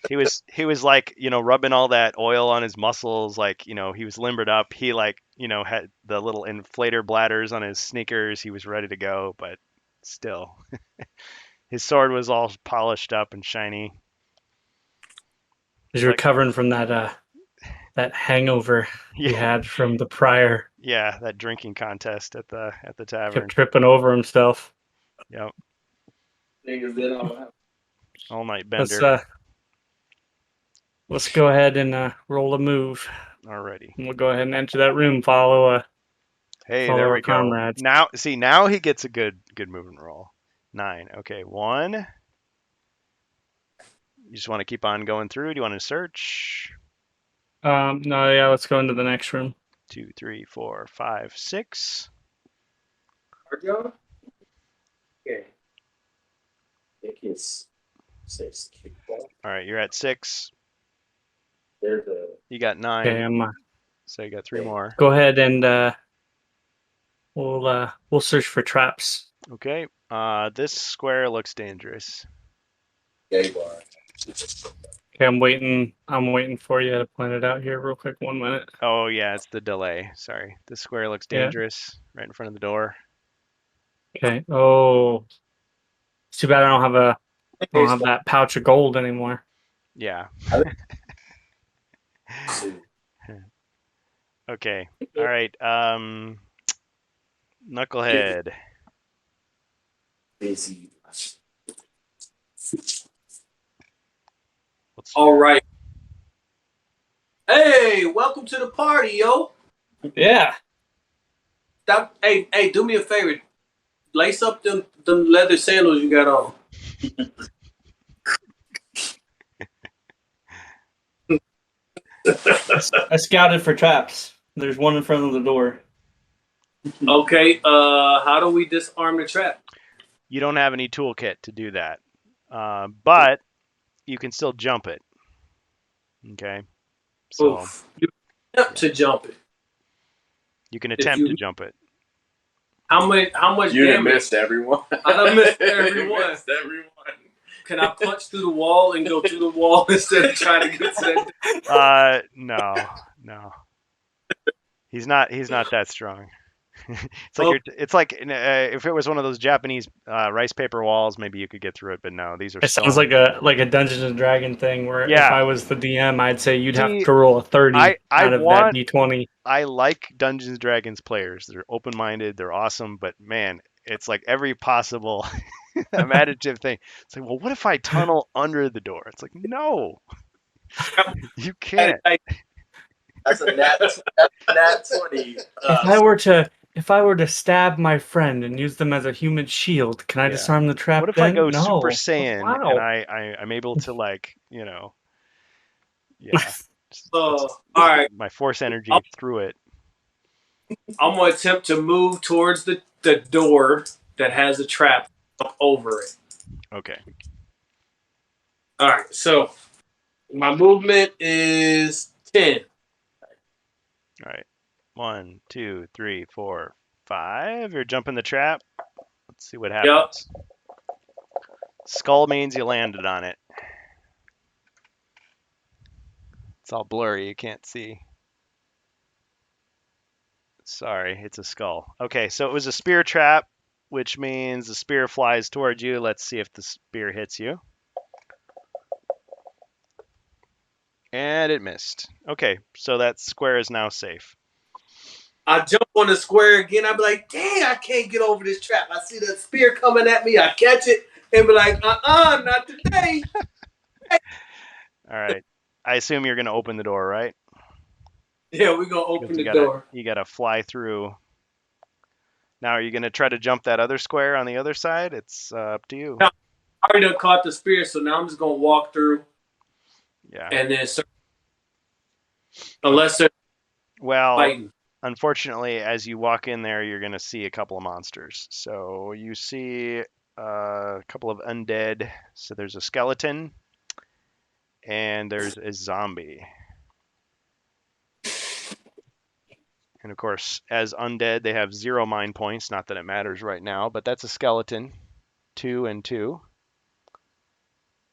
He was like, rubbing all that oil on his muscles, like, he was limbered up. He had the little inflator bladders on his sneakers. He was ready to go, but still. His sword was all polished up and shiny. He's recovering from that hangover he had from the prior. Yeah, that drinking contest at the tavern. Kept tripping over himself. Yep. Niggas did all that. All night bender. Let's go ahead and roll a move. Alrighty. And we'll go ahead and enter that room. Follow Hey, follow there our we go. comrades. Now he gets a good movement roll. 9. Okay, 1. You just want to keep on going through? Do you want to search? No, yeah, let's go into the next room. 2, 3, 4, 5, 6. John? Okay. I think it's 6 kickball. All right, you're at 6. There's a. You got 9. Okay, So you got 3 more. go ahead and we'll search for traps. Okay. This square looks dangerous. Gay bar. Okay, I'm waiting for you to point it out here real quick. 1 minute. Oh yeah, it's the delay. Sorry. This square looks Yeah. dangerous. Right in front of the door. Okay. Oh, it's too bad I don't have that pouch of gold anymore. Yeah. Okay. All right. Knucklehead. Busy. All right. Hey, welcome to the party, yo. Yeah. Stop. Hey, do me a favor. Lace up them leather sandals you got on. I scouted for traps. There's one in front of the door. Okay. How do we disarm the trap? You don't have any toolkit to do that, but you can still jump it. Okay. So Oof. You attempt to jump it. you can attempt to jump it. How much You done damage? missed everyone. I done missed everyone. You missed everyone. Can I punch through the wall and go through the wall instead of trying to get to that? No. He's not that strong. It's like if it was one of those Japanese rice paper walls, maybe you could get through it, but no, these are. It sounds like a Dungeons and Dragon thing where if Yeah. I was the DM, I'd say you'd have See, to roll a 30 out of that want- D20. I like Dungeons and Dragons players. They're open-minded, they're awesome, but man, it's like every possible imaginative thing. It's like, well, what if I tunnel under the door? It's like, no, you can't. That's a nat 20. If I were to stab my friend and use them as a human shield, can I Yeah. disarm the trap? What if then? I go No. Super Saiyan Wow. and I'm able to, like, yeah, All right. My force energy through it. I'm gonna attempt to move towards the door that has a trap up over it. Okay. All right. So my movement is 10. All right. 1, 2, 3, 4, 5. You're jumping the trap. Let's see what happens. Skull means you landed on it. It's all blurry. You can't see. Sorry, it's a skull. Okay, so it was a spear trap, which means the spear flies towards you. Let's see if the spear hits you. And it missed. Okay, so that square is now safe. I jump on the square again. I be like, dang, I can't get over this trap. I see the spear coming at me. I catch it and be like, not today. All right. I assume you're going to open the door, right? Yeah, we're going to open the You door. You got to fly through. Now, are you going to try to jump that other square on the other side? It's up to you. No. I already done caught the spear, so now I'm just going to walk through. Yeah. And then, unless they're fighting. Unfortunately, as you walk in there, you're going to see a couple of monsters. So you see a couple of undead. So there's a skeleton and there's a zombie. And of course, as undead, they have 0 mind points. Not that it matters right now, but that's a skeleton, 2 and 2.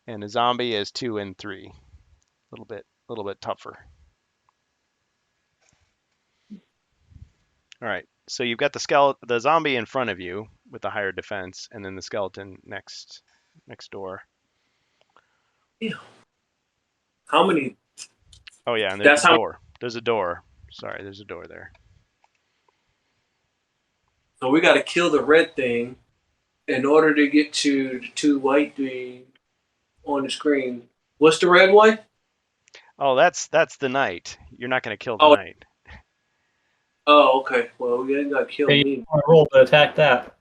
And a zombie is 2 and 3. A little bit tougher. All right, so you've got the zombie in front of you with the higher defense, and then the skeleton next door. Yeah. How many? Oh yeah, and there's a door. There's a door. Sorry, there's a door there. So we got to kill the red thing in order to get to the 2 white things on the screen. What's the red one? Oh, that's the knight. You're not going to kill the knight. Oh, okay. Well, we ain't got to kill me. You want to roll to attack that.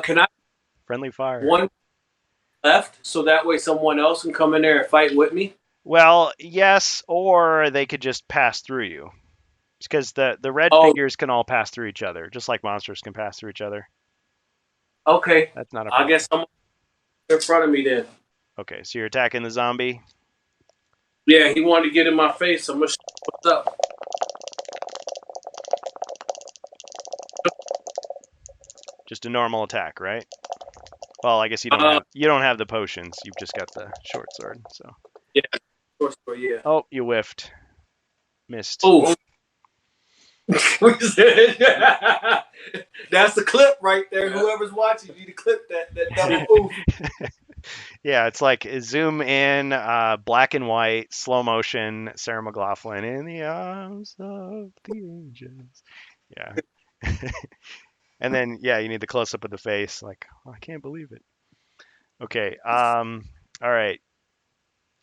Can I? Friendly fire. One left, so that way someone else can come in there and fight with me? Well, yes, or they could just pass through you. Because the red figures can all pass through each other, just like monsters can pass through each other. Okay. That's not a problem. I guess someone in front of me then. Okay, so you're attacking the zombie? Yeah, he wanted to get in my face. I'm going to what's up. Just a normal attack, right? Well, I guess you don't have the potions. You've just got the short sword. So. Yeah, short sword. Yeah. Oh, you whiffed. Missed. Oh. That's the clip right there. Whoever's watching, you need to clip that double oof. Yeah, it's like zoom in, black and white, slow motion, Sarah McLachlan in the arms of the angels. Yeah. And then, yeah, you need the close up of the face. Like, oh, I can't believe it. Okay. All right.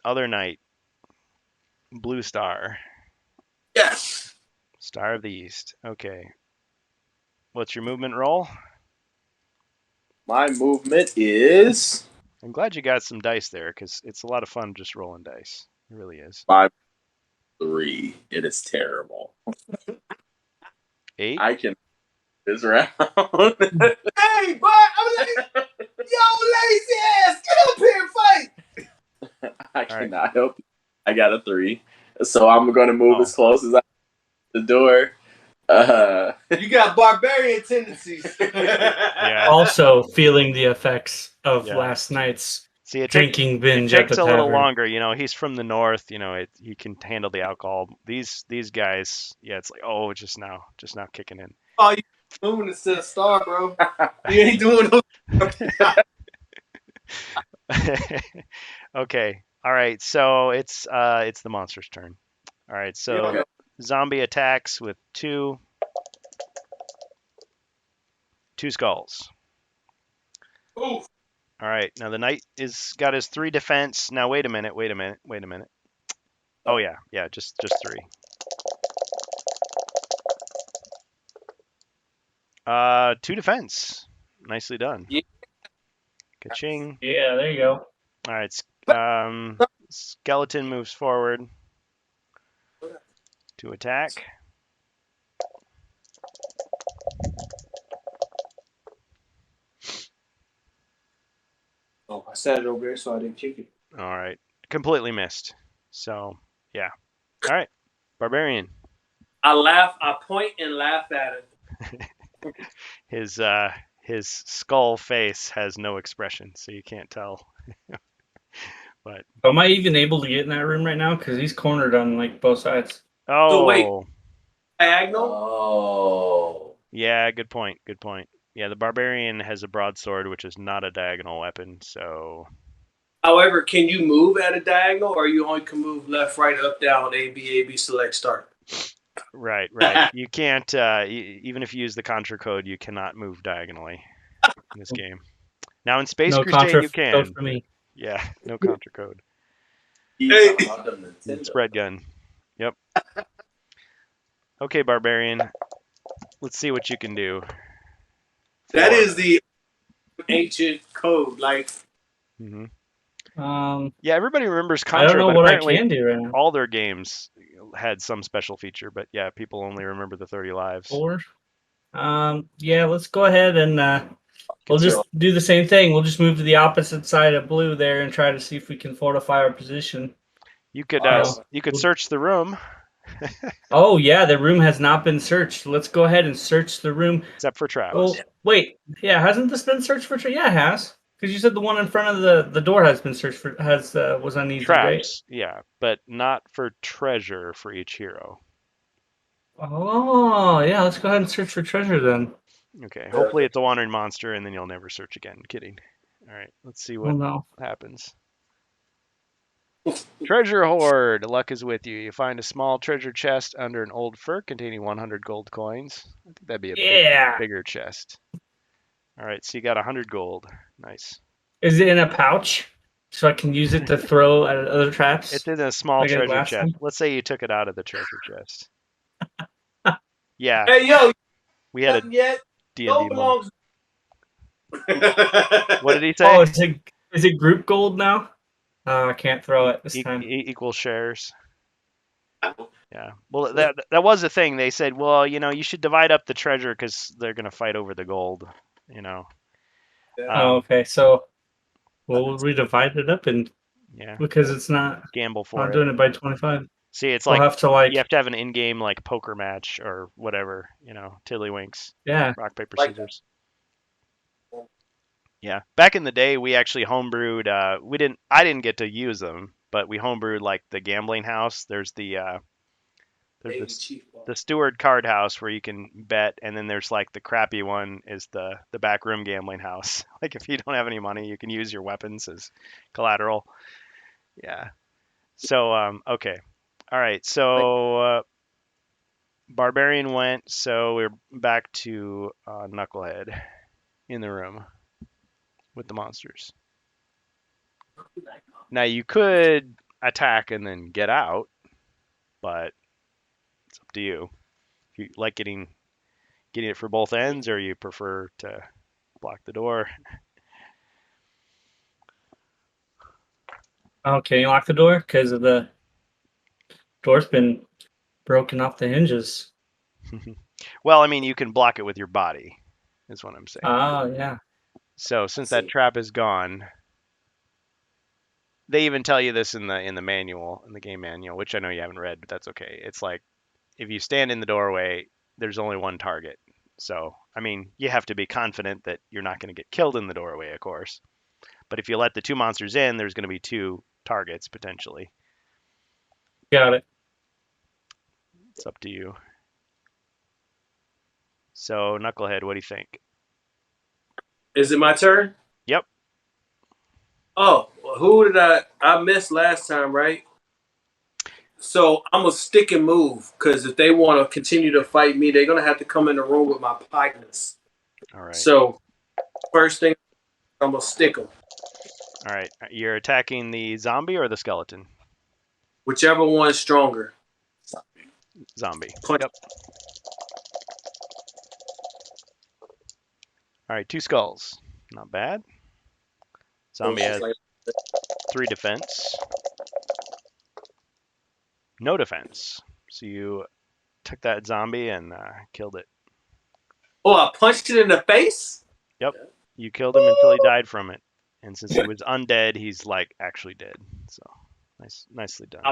Other night. Blue star. Yes. Star of the East. Okay. What's your movement roll? My movement is I'm glad you got some dice there because it's a lot of fun just rolling dice. It really is. 5, 3. It is terrible. 8? I can this round. Hey, bud, I'm like, yo, lazy ass, get up here and fight. I cannot help you. I got a 3. So I'm going to move as close as I can to the door. You got barbarian tendencies. Yeah. Also feeling the effects of last night's drinking binge. It takes at the a little tavern. longer. You know, he's from the north. You know, he can handle the alcohol. These guys, yeah, it's like, oh, just now kicking in. Oh, you moving instead of star, bro. You ain't doing no. Okay. All right. So it's the monster's turn. All right. So zombie attacks with 2 skulls. Oof. All right. Now the knight got his 3 defense. Now wait a minute. Oh yeah, just 3. 2 defense. Nicely done. Yeah. Ka-ching. Yeah, there you go. All right. Skeleton moves forward. to attack. Oh, I sat it over there so I didn't kick it. All right. Completely missed. So, yeah. All right. Barbarian. I point and laugh at it. His skull face has no expression, so you can't tell. But Am I even able to get in that room right now? Because he's cornered on like both sides. oh, wait. Diagonal? Oh. yeah, good point. Good point. Yeah, the barbarian has a broadsword, which is not a diagonal weapon, so However, can you move at a diagonal, or you only can move left, right, up, down, A, B, select, start? right. You can't even if you use the contra code, you cannot move diagonally in this game. Now in Space No Crusade contra you can. code for me. Yeah, no contra code. Hey. Spread gun. Yep. Okay, barbarian. Let's see what you can do. That is the ancient code. Like, hmm Um, Yeah, everybody remembers I don't Contra, know but what I apparently can do right now. all their games had some special feature. But yeah, people only remember the 30 lives. 4. Yeah, let's go ahead and we'll Consider- just do the same thing. We'll just move to the opposite side of blue there and try to see if we can fortify our position. You could Wow. search the room, Oh yeah, the room has not been searched. Let's go ahead and search the room. except for traps. Oh wait, yeah, hasn't this been searched for? Yeah, it has. Because you said the one in front of the door has been searched for. Was uneasy, right? Traps, yeah, but not for treasure for each hero. Oh yeah, let's go ahead and search for treasure then. Okay, hopefully it's a wandering monster, and then you'll never search again. Kidding. All right, let's see Oh what no. happens. Treasure hoard. Luck is with you. You find a small treasure chest under an old fur containing 100 gold coins. I think that'd be a Yeah. bigger chest. All right, so you got 100 gold. Nice. Is it in a pouch so I can use it to throw at other traps? It's in a small Like a treasure glass chest. thing? Let's say you took it out of the treasure chest. Yeah, hey, yo, we had a nothing yet. D&D Gold moment. belongs. What did he say? Oh, is it group gold now? I can't throw it this time. Equal shares. Yeah. Well, that was the thing. They said, well, you should divide up the treasure because they're gonna fight over the gold. Oh, okay. So, well, we divide it up and Yeah. because it's not. Gamble for I'm it. doing it by 25. See, it's We'll like have to like. you have to have an in-game like poker match or whatever. Tiddlywinks, Yeah. rock paper Like- scissors. Yeah. Back in the day, we actually homebrewed. I didn't get to use them, but we homebrewed like the gambling house. There's the Steward Card House where you can bet, and then there's like the crappy one is the backroom gambling house. Like if you don't have any money, you can use your weapons as collateral. Yeah. So okay, all right. So Barbarian went. So we're back to Knucklehead in the room with the monsters. Now you could attack and then get out, but it's up to you. If you like getting it for both ends, or you prefer to block the door. Oh, can you lock the door? Because of the door's been broken off the hinges. Well, I mean, you can block it with your body, is what I'm saying. Oh, yeah. So since that trap is gone, they even tell you this in the manual, in the game manual, which I know you haven't read, but that's okay. It's like if you stand in the doorway, there's only one target. So, I mean, you have to be confident that you're not going to get killed in the doorway, of course. But if you let the two monsters in, there's going to be two targets potentially. Got it. It's up to you. So, Knucklehead, what do you think? Is it my turn? Yep. Oh, well, who did I missed last time, right? So I'm gonna stick and move because if they want to continue to fight me, they're gonna have to come in the room with my partners. All right. So first thing, I'm gonna stick them. All right. You're attacking the zombie or the skeleton? Whichever one's stronger. Zombie. Punch. Yep. All right, 2 skulls. Not bad. Zombie has 3 defense. No defense. So you took that zombie and killed it. Oh, I punched it in the face? Yep. You killed him until he died from it. And since he was undead, he's like actually dead. So nicely done.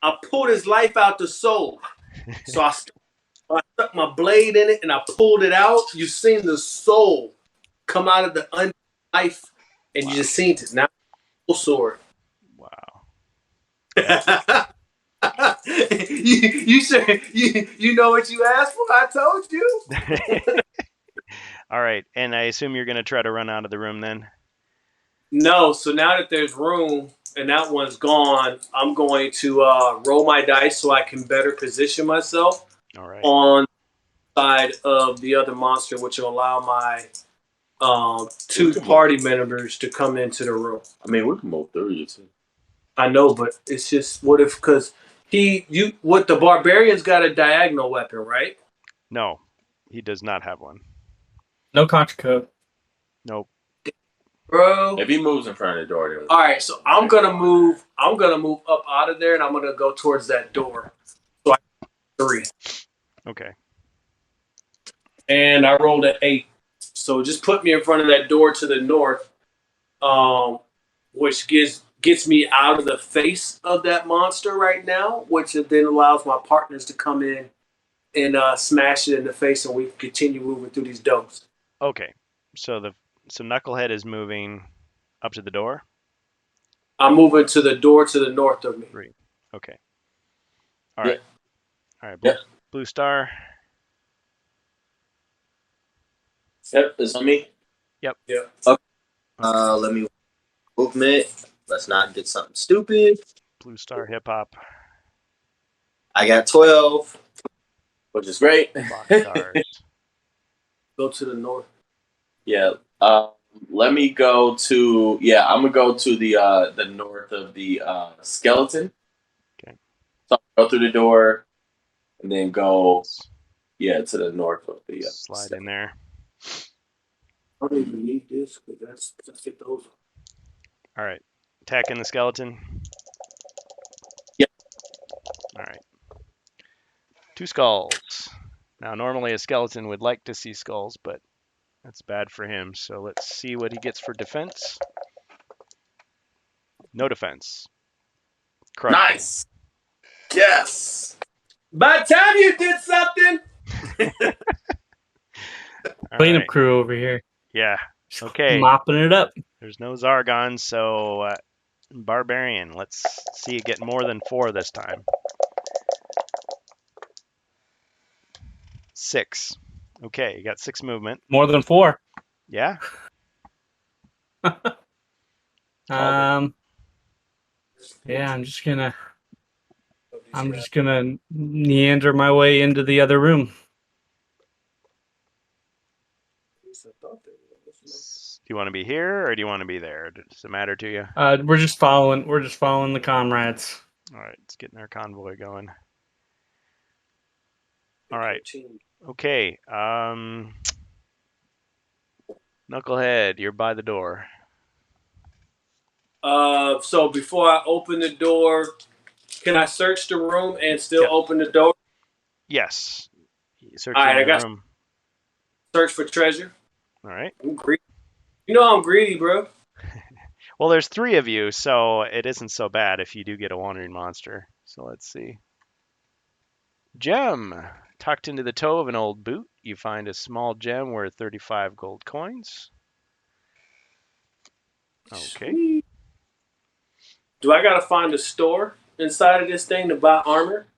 I pulled his life out the soul. So I stuck my blade in it and I pulled it out. You seen the soul come out of the undead life, and Wow. you just seen it. Now, full sword. Wow. you sure you know what you asked for? I told you. All right. And I assume you're going to try to run out of the room then? No, so now that there's room and that one's gone, I'm going to roll my dice so I can better position myself All right. on the side of the other monster, which will allow my two party members to come into the room. I mean, we can move through you too. I know, but it's just what if because the barbarian's got a diagonal weapon, right? No, he does not have one. No contra code. Nope. Bro. If he moves in front of the door, then All right, so I'm gonna move up out of there, and I'm gonna go towards that door. So I 3, Okay. and I rolled an 8. So just put me in front of that door to the north, which gets me out of the face of that monster right now, which then allows my partners to come in and smash it in the face, and we can continue moving through these doors. Okay. So Knucklehead is moving up to the door? I'm moving to the door to the north of me. Okay. All right. All right. Blue Star. Yep, it's on me. Yep. Okay. Let me movement. Let's not get something stupid. Blue Star Hip Hop. I got 12, which is great. Box stars. Go to the north. yeah. Let me go to I'm gonna go to the north of the skeleton. Okay. So I'll go through the door, and then go to the north of the Slide in there. I don't even need this because that's get those. All right. Attacking the skeleton. Yep. All right. 2 skulls. Now, normally a skeleton would like to see skulls, but that's bad for him. So let's see what he gets for defense. No defense. Crush. Nice. Yes. By the time you did something. All Cleanup right. crew over here. Yeah. Okay. Mopping it up. There's no Zargon, so Barbarian. Let's see you get more than 4 this time. 6. Okay, you got 6 movement. More than 4. Yeah. Yeah, I'm just gonna meander my way into the other room. Do you want to be here or do you want to be there? Does it matter to you? We're just following the comrades. All right, let's get our convoy going. All right. Okay. Knucklehead, you're by the door. So before I open the door, can I search the room and still Yeah. open the door? Yes. Search All right, I the got room. search for treasure. All right. I'm greedy. You know I'm greedy, bro. Well, there's 3 of you, so it isn't so bad if you do get a wandering monster. So let's see. Gem. Tucked into the toe of an old boot, you find a small gem worth 35 gold coins. Okay. Do I gotta find a store inside of this thing to buy armor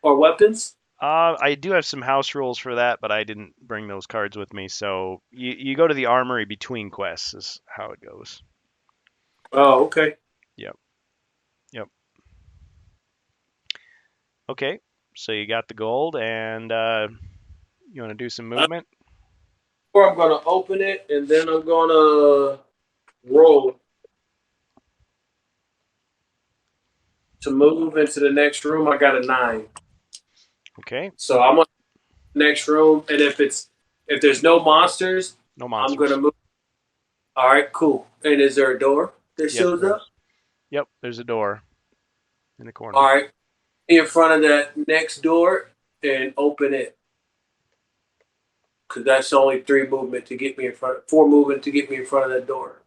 or weapons? I do have some house rules for that, but I didn't bring those cards with me. So you go to the armory between quests is how it goes. Oh, okay. Yep. Okay, so you got the gold, and you want to do some movement? Or I'm gonna open it and then I'm gonna roll to move into the next room. I got a 9. Okay, So I'm on the next room, and if there's no monsters, no monsters. I'm gonna move. All right, cool. And is there a door that shows up? Yep, there's a door in the corner. All right. in front of that next door and open it. Cause that's only 4 movement to get me in front of that door.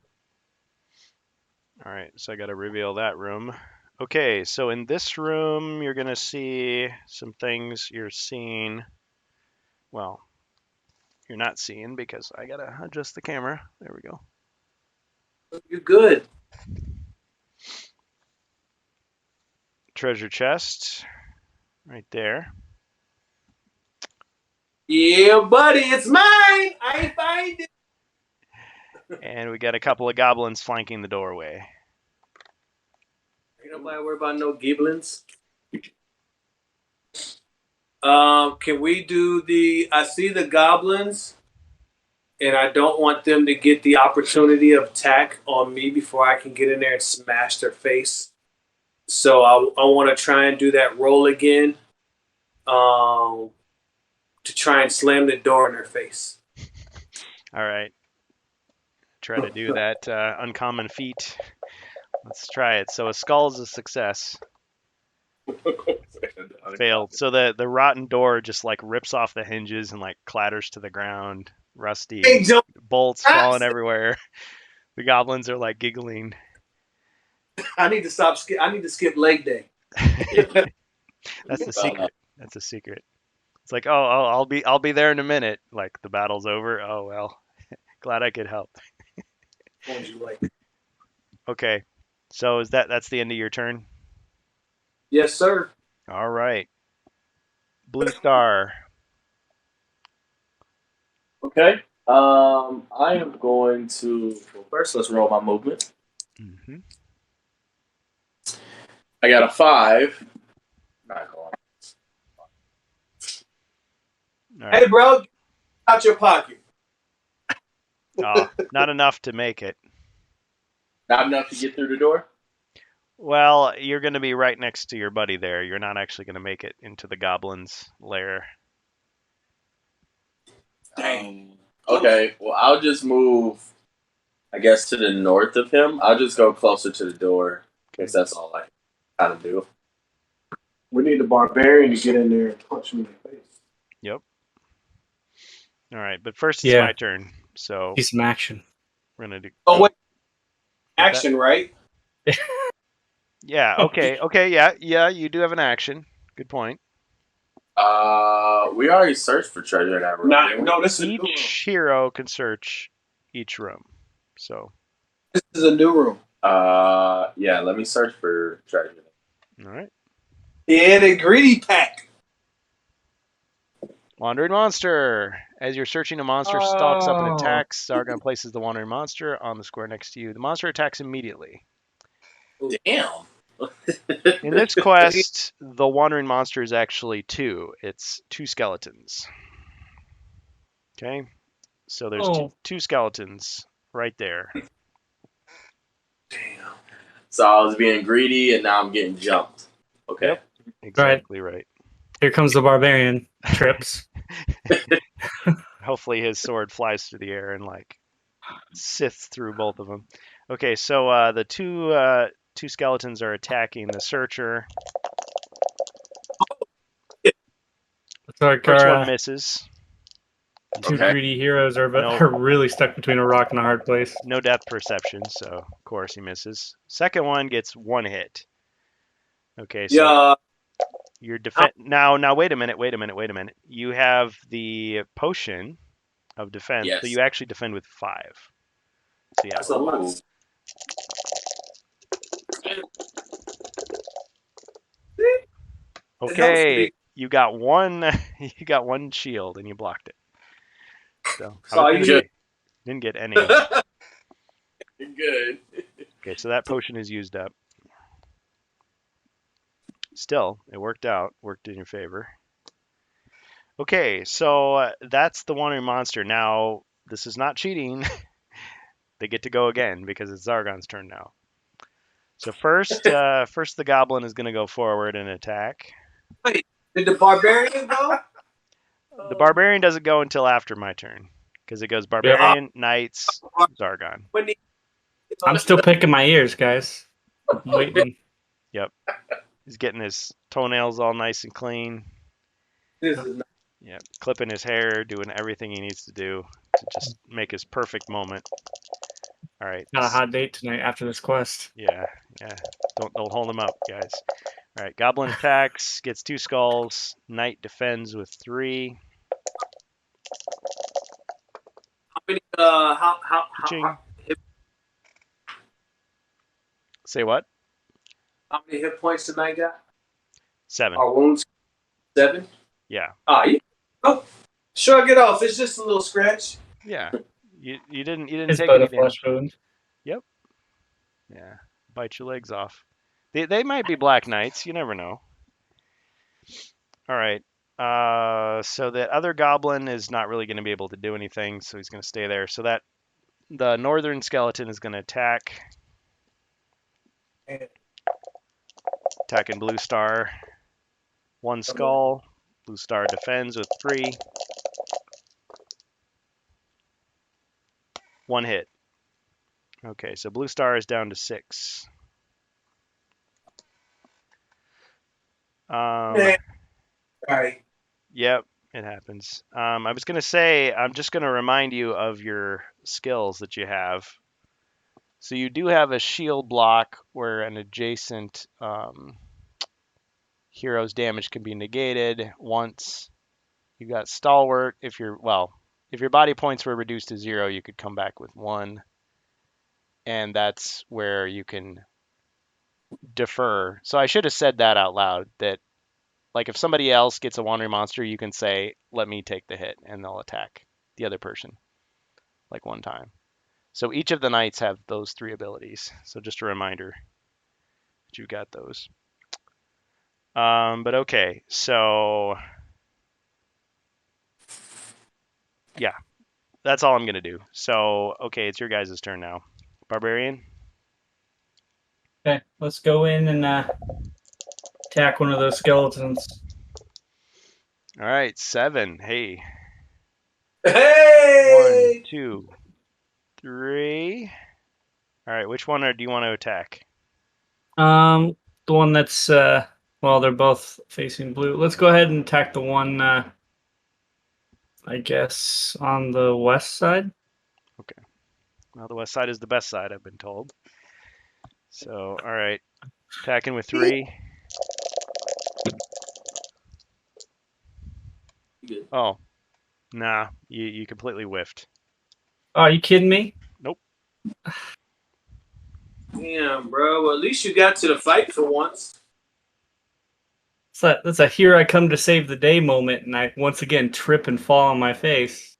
All right, so I got to reveal that room. Okay, so in this room, you're going to see some things you're seeing. Well, you're not seeing because I got to adjust the camera. There we go. You're good. Treasure chest right there. Yeah, buddy, it's mine. I find it. And we got a couple of goblins flanking the doorway. Ain't nobody worry about no giblins. Can we do I see the goblins, and I don't want them to get the opportunity of attack on me before I can get in there and smash their face. So I want to try and do that roll again. To try and slam the door in their face. All right. Try to do that uncommon feat. Let's try it. So a skull is a success. Failed. So the rotten door just like rips off the hinges and like clatters to the ground. Rusty. Hey, Joe. Bolts falling everywhere. The goblins are like giggling. I need to stop. I need to skip leg day. That's the secret. That's a secret. It's like, oh, I'll be there in a minute. Like the battle's over. Oh well, glad I could help. Okay, so that's the end of your turn? Yes, sir. All right. Blue star. Okay. I am going to. Well, first, let's roll my movement. Mm-hmm. I got a 5. Not going. All right. Hey, bro, get out your pocket. Oh, not enough to make it. Not enough to get through the door? Well, you're going to be right next to your buddy there. You're not actually going to make it into the goblin's lair. Dang. Okay, well, I'll just move, I guess, to the north of him. I'll just go closer to the door, because that's all I kind of do. We need the barbarian to get in there and punch him in the face. Yep. All right, but first it's Yeah. my turn. So See some action. we're going to do... Oh, wait. Action, right? Yeah, okay, yeah, you do have an action. Good point. We already searched for treasure in that room. No, this is a new room. Each hero can search each room. So, This is a new room. Yeah, let me search for treasure. all right. Yeah, the greedy pack. Wandering monster. As you're searching, a monster stalks up and attacks. Sargon places the wandering monster on the square next to you. The monster attacks immediately. Damn. In this quest, the wandering monster is actually 2. It's 2 skeletons. Okay? So there's two skeletons right there. Damn. So I was being greedy, and now I'm getting jumped. Okay. Yep. Exactly right. Here comes the barbarian. Trips. Hopefully his sword flies through the air and like sifts through both of them. Okay, so the two skeletons are attacking the searcher. Like First our one misses. two greedy heroes are, No. are really stuck between a rock and a hard place. No depth perception, so of course he misses. Second one gets 1 hit. Okay, so Yeah. your defense now wait a minute. You have the potion of defense, so Yes. you actually defend with 5. So yeah. That's a lot. Okay, you got one. You got 1 shield, and you blocked it. So So you didn't get any. Good. Okay, so that potion is used up. Still, it worked out. Worked in your favor. Okay, so that's the wandering monster. Now, this is not cheating. They get to go again because it's Zargon's turn now. So first the goblin is going to go forward and attack. Did the barbarian go? The barbarian doesn't go until after my turn because it goes barbarian, knights, Zargon. I'm still picking my ears, guys. I'm waiting. Yep. He's getting his toenails all nice and clean. This is not, Yeah, clipping his hair, doing everything he needs to do to just make his perfect moment. All right. Got a hot date tonight after this quest. Yeah, yeah. Don't hold him up, guys. All right. Goblin attacks, gets 2 skulls. Knight defends with 3. how many Ching. Say what? how many hit points tonight got? 7. Our wounds 7. Yeah, You shrug it off. It's just a little scratch. yeah. You didn't It's take but any a damage. flesh wound. Yeah, bite your legs off. They might be Black Knights. You never know. All right. So that other goblin is not really going to be able to do anything, so he's going to stay there. So that the northern skeleton is going to attack. Attacking Blue Star. 1 skull. Blue Star defends with 3. 1 hit. Okay, so Blue Star is down to 6. Man. All right. Yep, it happens. I was going to say, I'm just going to remind you of your skills that you have. So you do have a shield block where an adjacent hero's damage can be negated once. You've got Stalwart. If your body points were reduced to 0, you could come back with 1. And that's where you can defer. So I should have said that out loud, that like if somebody else gets a wandering monster, you can say, let me take the hit, and they'll attack the other person like 1 time. So each of the knights have those 3 abilities. So just a reminder that you've got those. But okay, so yeah, that's all I'm going to do. So, okay, it's your guys' turn now. Barbarian? Okay, let's go in and attack one of those skeletons. All right, 7. Hey. Hey! 1, 2, 3. All right, which one do you want to attack? The one that's well, they're both facing blue. Let's go ahead and attack the one I guess on the west side. Well, the west side is the best side, I've been told. So, all right. Attacking with 3. Oh, nah, you completely whiffed. Oh, are you kidding me? Nope. Damn, bro. Well, at least you got to the fight for once. That's a here I come to save the day moment, and I once again trip and fall on my face.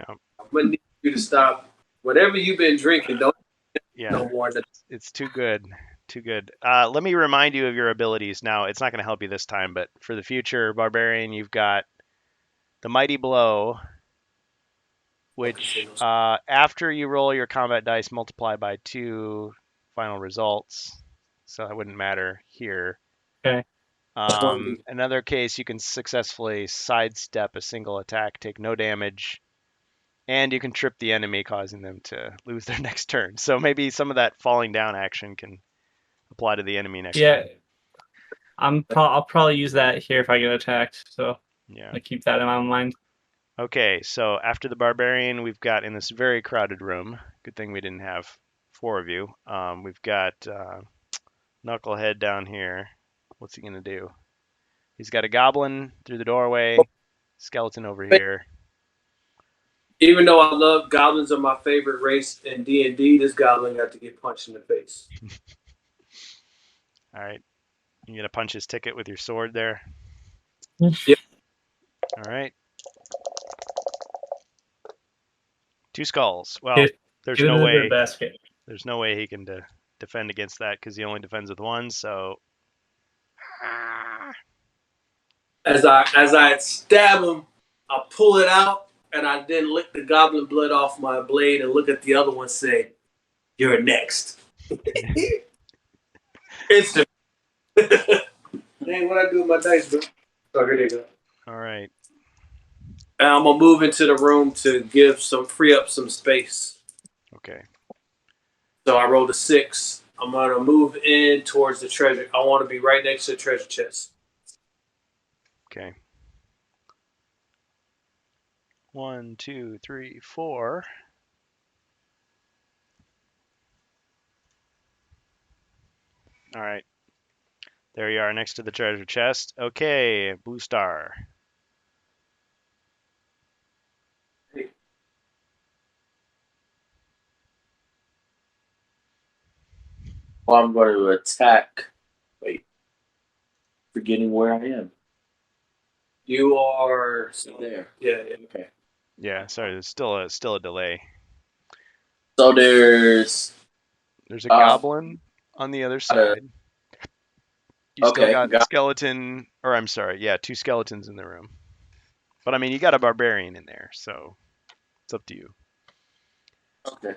I'm gonna need you to stop whatever you've been drinking. Don't Yeah, no more. it's too good. Too good. Let me remind you of your abilities. Now, it's not going to help you this time, but for the future, Barbarian, you've got the Mighty Blow, which after you roll your combat dice, multiply by 2 final results. So that wouldn't matter here. Okay. Another case, you can successfully sidestep a single attack, take no damage, and you can trip the enemy, causing them to lose their next turn. So maybe some of that falling down action can apply to the enemy next turn. I'll probably use that here if I get attacked. So Yeah. I keep that in my mind. Okay, so after the Barbarian, we've got in this very crowded room. Good thing we didn't have 4 of you. We've got Knucklehead down here. What's he gonna do? He's got a goblin through the doorway, skeleton over here. Even though I love goblins are my favorite race in D&D, this goblin got to get punched in the face. All right, you gonna punch his ticket with your sword there? Yep. All right. 2 skulls. Well, Get there's it in no the way. basket. There's no way he can defend against that because he only defends with 1. So. As I stab him, I pull it out, and I then lick the goblin blood off my blade and look at the other one and say, "You're next." Instant. Dang, what I do with my dice, bro? Oh, here they go. All right. And I'm gonna move into the room to free up some space. Okay. So I rolled a 6. I'm gonna move in towards the treasure. I want to be right next to the treasure chest. Okay. 1, 2, 3, 4. All right. There you are next to the treasure chest. Okay, Blue Star. Well, I'm going to attack. Wait, forgetting where I am. You are There. Yeah. Okay. Yeah, sorry, there's still a delay. So there's There's a goblin on the other side. You still okay, got skeleton, or I'm sorry, yeah, 2 skeletons in the room. But I mean, you got a barbarian in there, so it's up to you. okay.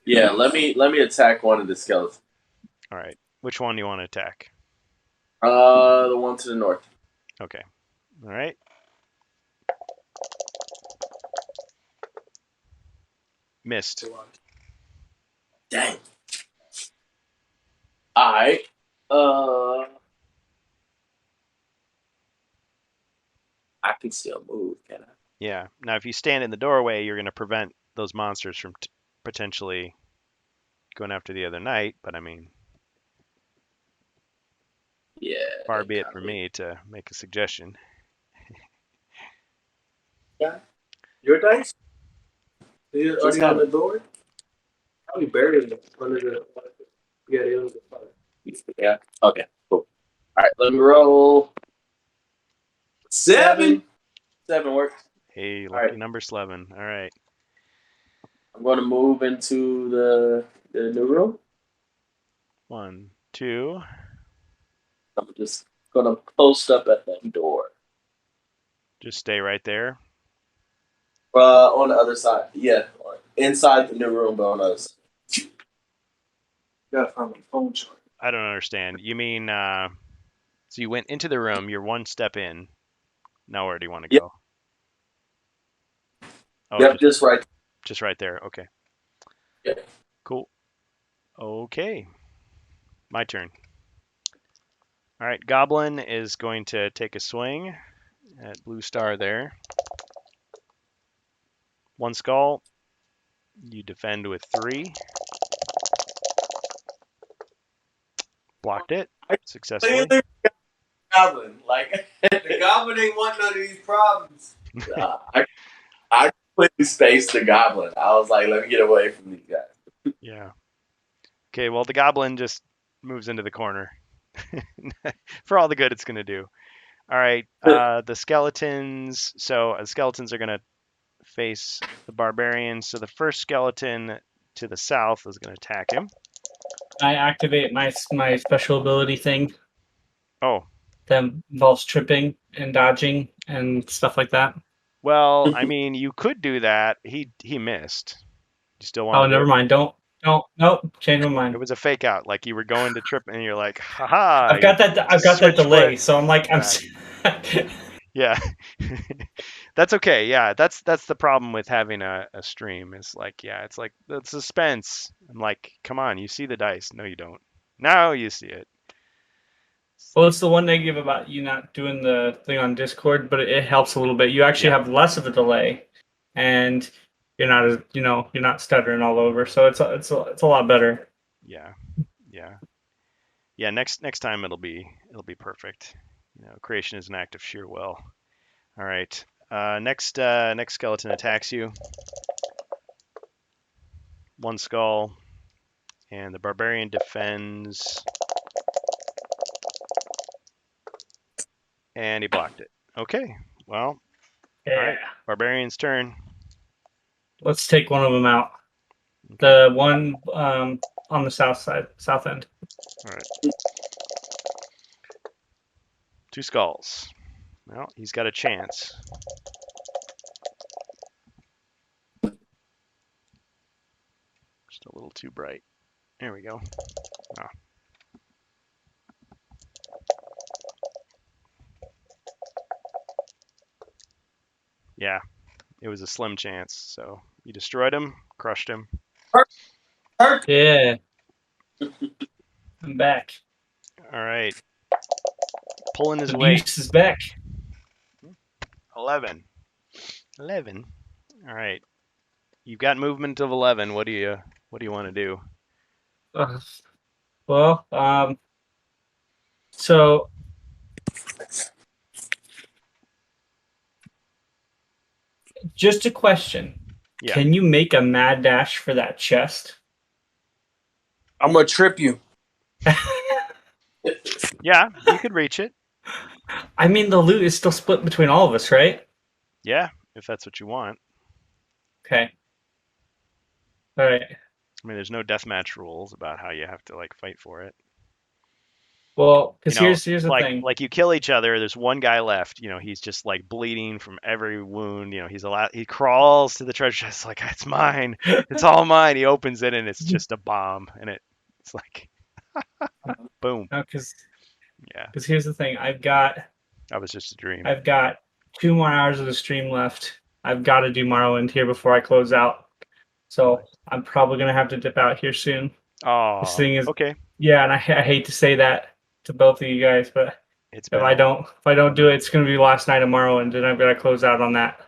Yeah, let me attack one of the skeletons. All right, which one do you want to attack? The one to the north. Okay, all right. Missed. Dang. Alright. I can still move, can I? Yeah. Now, if you stand in the doorway, you're going to prevent those monsters from potentially going after the other knight. But I mean, Yeah. far be it from me to make a suggestion. Your dice? Are you Just on got the board? How you buried them under the? Yeah, the other side. Yeah. Okay. Cool. All right. Let me roll. 7. 7 works. Hey, All lucky right. number 11. All right. I'm going to move into the new room. 1, 2. I'm just going to post up at that door. Just stay right there. On the other side. Yeah. Inside the new room, but on the other side. Gotta find my phone charger. I don't understand. You mean, so you went into the room, you're 1 step in. Now where do you want to go? Oh, Yep, just right. Just right there. Okay. Yeah. Cool. Okay. My turn. All right. Goblin is going to take a swing at Blue Star there. 1 skull. You defend with 3. Blocked it successfully. Goblin. Like, The goblin ain't want none of these problems. I completely spaced the goblin. I was like, let me get away from these guys. Yeah. Okay. Well, the goblin just moves into the corner for all the good it's going to do. All right. The skeletons. So the skeletons are going to face the barbarian. So the first skeleton to the south is going to attack him. I activate my special ability thing Oh, that involves tripping and dodging and stuff like that. well, I mean, you could do that. He missed. You still want Oh, to do never it? mind. Don't. Nope. Change my mind. It was a fake out. Like you were going to trip and you're like, haha. I've got that. I've got that switch delay, foot. so I'm like, I'm. Yeah. That's okay. Yeah, that's the problem with having a stream. Is like, yeah, it's like the suspense. I'm like, come on, you see the dice. No, you don't. Now you see it. Well, it's the one negative about you not doing the thing on Discord, but it helps a little bit. You actually have less of a delay, and you're not as you're not stuttering all over. So it's a lot better. Yeah. Next time it'll be perfect. Creation is an act of sheer will. All right. Next skeleton attacks you. 1 skull, and the barbarian defends, and he blocked it. Okay. Well. Yeah. All right. Barbarian's turn. Let's take one of them out. The one on the south end. All right. 2 skulls. Well, he's got a chance. Just a little too bright. There we go. Oh. Yeah, it was a slim chance. So you destroyed him, crushed him. Yeah. I'm back. All right. Pulling his The weight. Abuse is back. 11. 11. All right. You've got movement of 11. What do you want to do? Well, so just a question. Yeah. Can you make a mad dash for that chest? I'm gonna trip you. Yeah, you could reach it. I mean, the loot is still split between all of us, right? Yeah, if that's what you want. Okay. All right. I mean, there's no deathmatch rules about how you have to like fight for it. Well, because You know, here's the like thing. like you kill each other. There's one guy left. You know, he's just like bleeding from every wound. You know, he crawls to the treasure chest like it's mine. It's all mine. He opens it and it's just a bomb, and it's like boom. Because Yeah, here's the thing. that was just a dream. I've got 2 more hours of the stream left. I've got to do Morrowind here before I close out. So I'm probably gonna have to dip out here soon. Oh, This thing is okay. Yeah, and I hate to say that to both of you guys, but It's if been I don't do it, it's gonna be last night of Morrowind, and I've got to close out on that.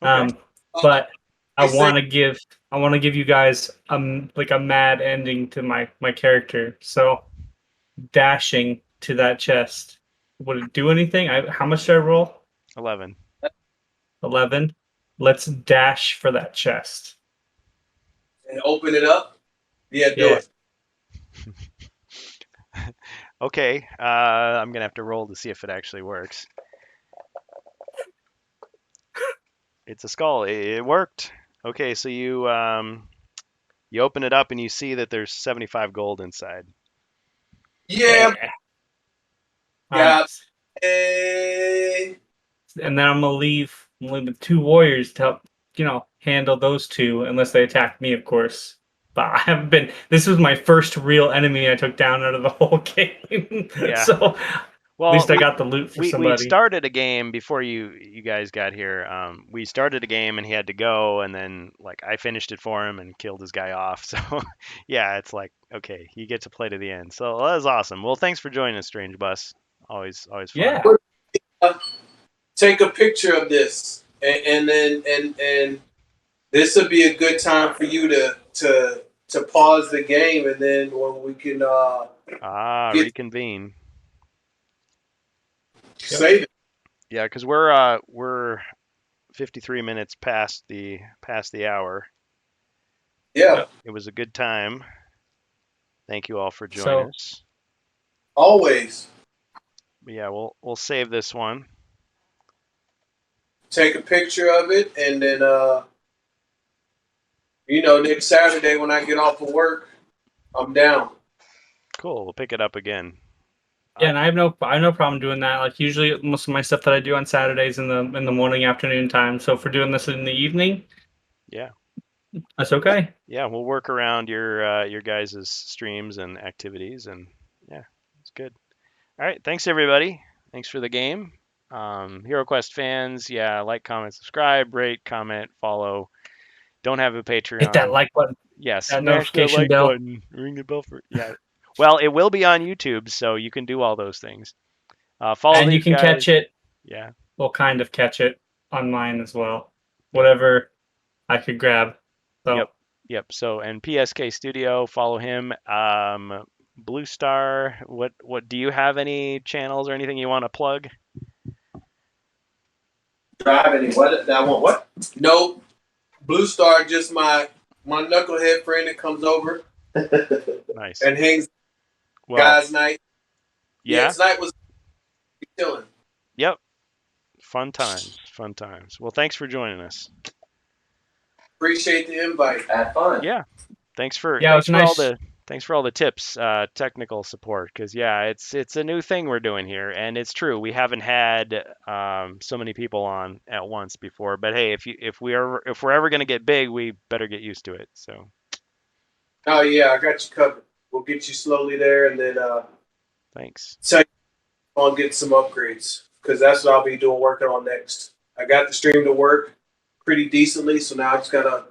Okay. But I Hey, want to give you guys like a mad ending to my character. So dashing to that chest, would it do anything? How much did I roll? 11. 11. Let's dash for that chest. And open it up. Yeah, do Yeah. it. Okay, I'm gonna have to roll to see if it actually works. It's a skull. It worked. Okay, so you open it up and you see that there's 75 gold inside. Yeah. Alright. Hey. And then I'm gonna leave the 2 warriors to help, handle those 2, unless they attack me, of course. But I haven't been. This was my first real enemy I took down out of the whole game. Yeah. So Well, at least I got the loot for we somebody. started a game before you guys got here. We started a game and he had to go, and then like I finished it for him and killed his guy off. So yeah, it's like okay, you get to play to the end. So that was awesome. Well, thanks for joining us, Strange Bus. Always fun. Yeah. Take a picture of this, and this would be a good time for you to pause the game, and then when we can Reconvene. save it. Yeah, because we're 53 minutes past the hour. Yeah, It was a good time. Thank you all for joining us. always But yeah, we'll save this one. take a picture of it, and then next Saturday when I get off of work, I'm down. Cool. We'll pick it up again. Yeah, and I have no problem doing that. Like usually, most of my stuff that I do on Saturdays in the morning, afternoon time. So if we're doing this in the evening, Yeah. that's okay. Yeah, we'll work around your guys' streams and activities, and yeah, it's good. All right, thanks everybody. Thanks for the game. HeroQuest fans, yeah, like, comment, subscribe, rate, comment, follow. Don't have a Patreon. Hit that like button. Yeah, that smash notification that like bell. button. Ring the bell for yeah. Well, it will be on YouTube, so you can do all those things. Follow And you these can guys. catch it. Yeah. We'll kind of catch it online as well. Whatever I could grab. So Yep. So and PSK Studio, follow him. Blue Star. What do you have any channels or anything you want to plug? Drive any what? That one what? No, Blue Star just my knucklehead friend that comes over Nice. and hangs Well, guys night. yeah. Tonight was chilling. Yep. Fun times. Well, thanks for joining us. Appreciate the invite. Have fun. Yeah. Thanks for Yeah, it was nice. thanks for all the tips, technical support, because yeah, it's a new thing we're doing here, and it's true we haven't had so many people on at once before. But hey, if we're ever gonna get big, we better get used to it. So Oh yeah, I got you covered. We'll get you slowly there, and then thanks. I'll get some upgrades because that's what I'll be doing working on next. I got the stream to work pretty decently, so now I just gotta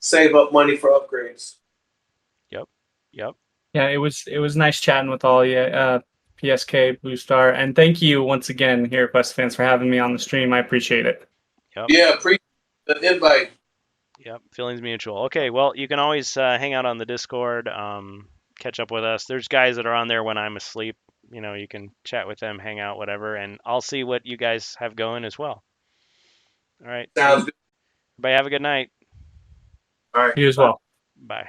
save up money for upgrades. Yep. Yeah, it was nice chatting with all you, PSK, Blue Star, and thank you once again, HeroQuest fans, for having me on the stream. I appreciate it. Yeah, appreciate the invite. Yep, feelings mutual. Okay, well, you can always hang out on the Discord, catch up with us. There's guys that are on there when I'm asleep. You know, you can chat with them, hang out, whatever, and I'll see what you guys have going as well. All right. Sounds good. Everybody have a good night. All right. You as well. Bye.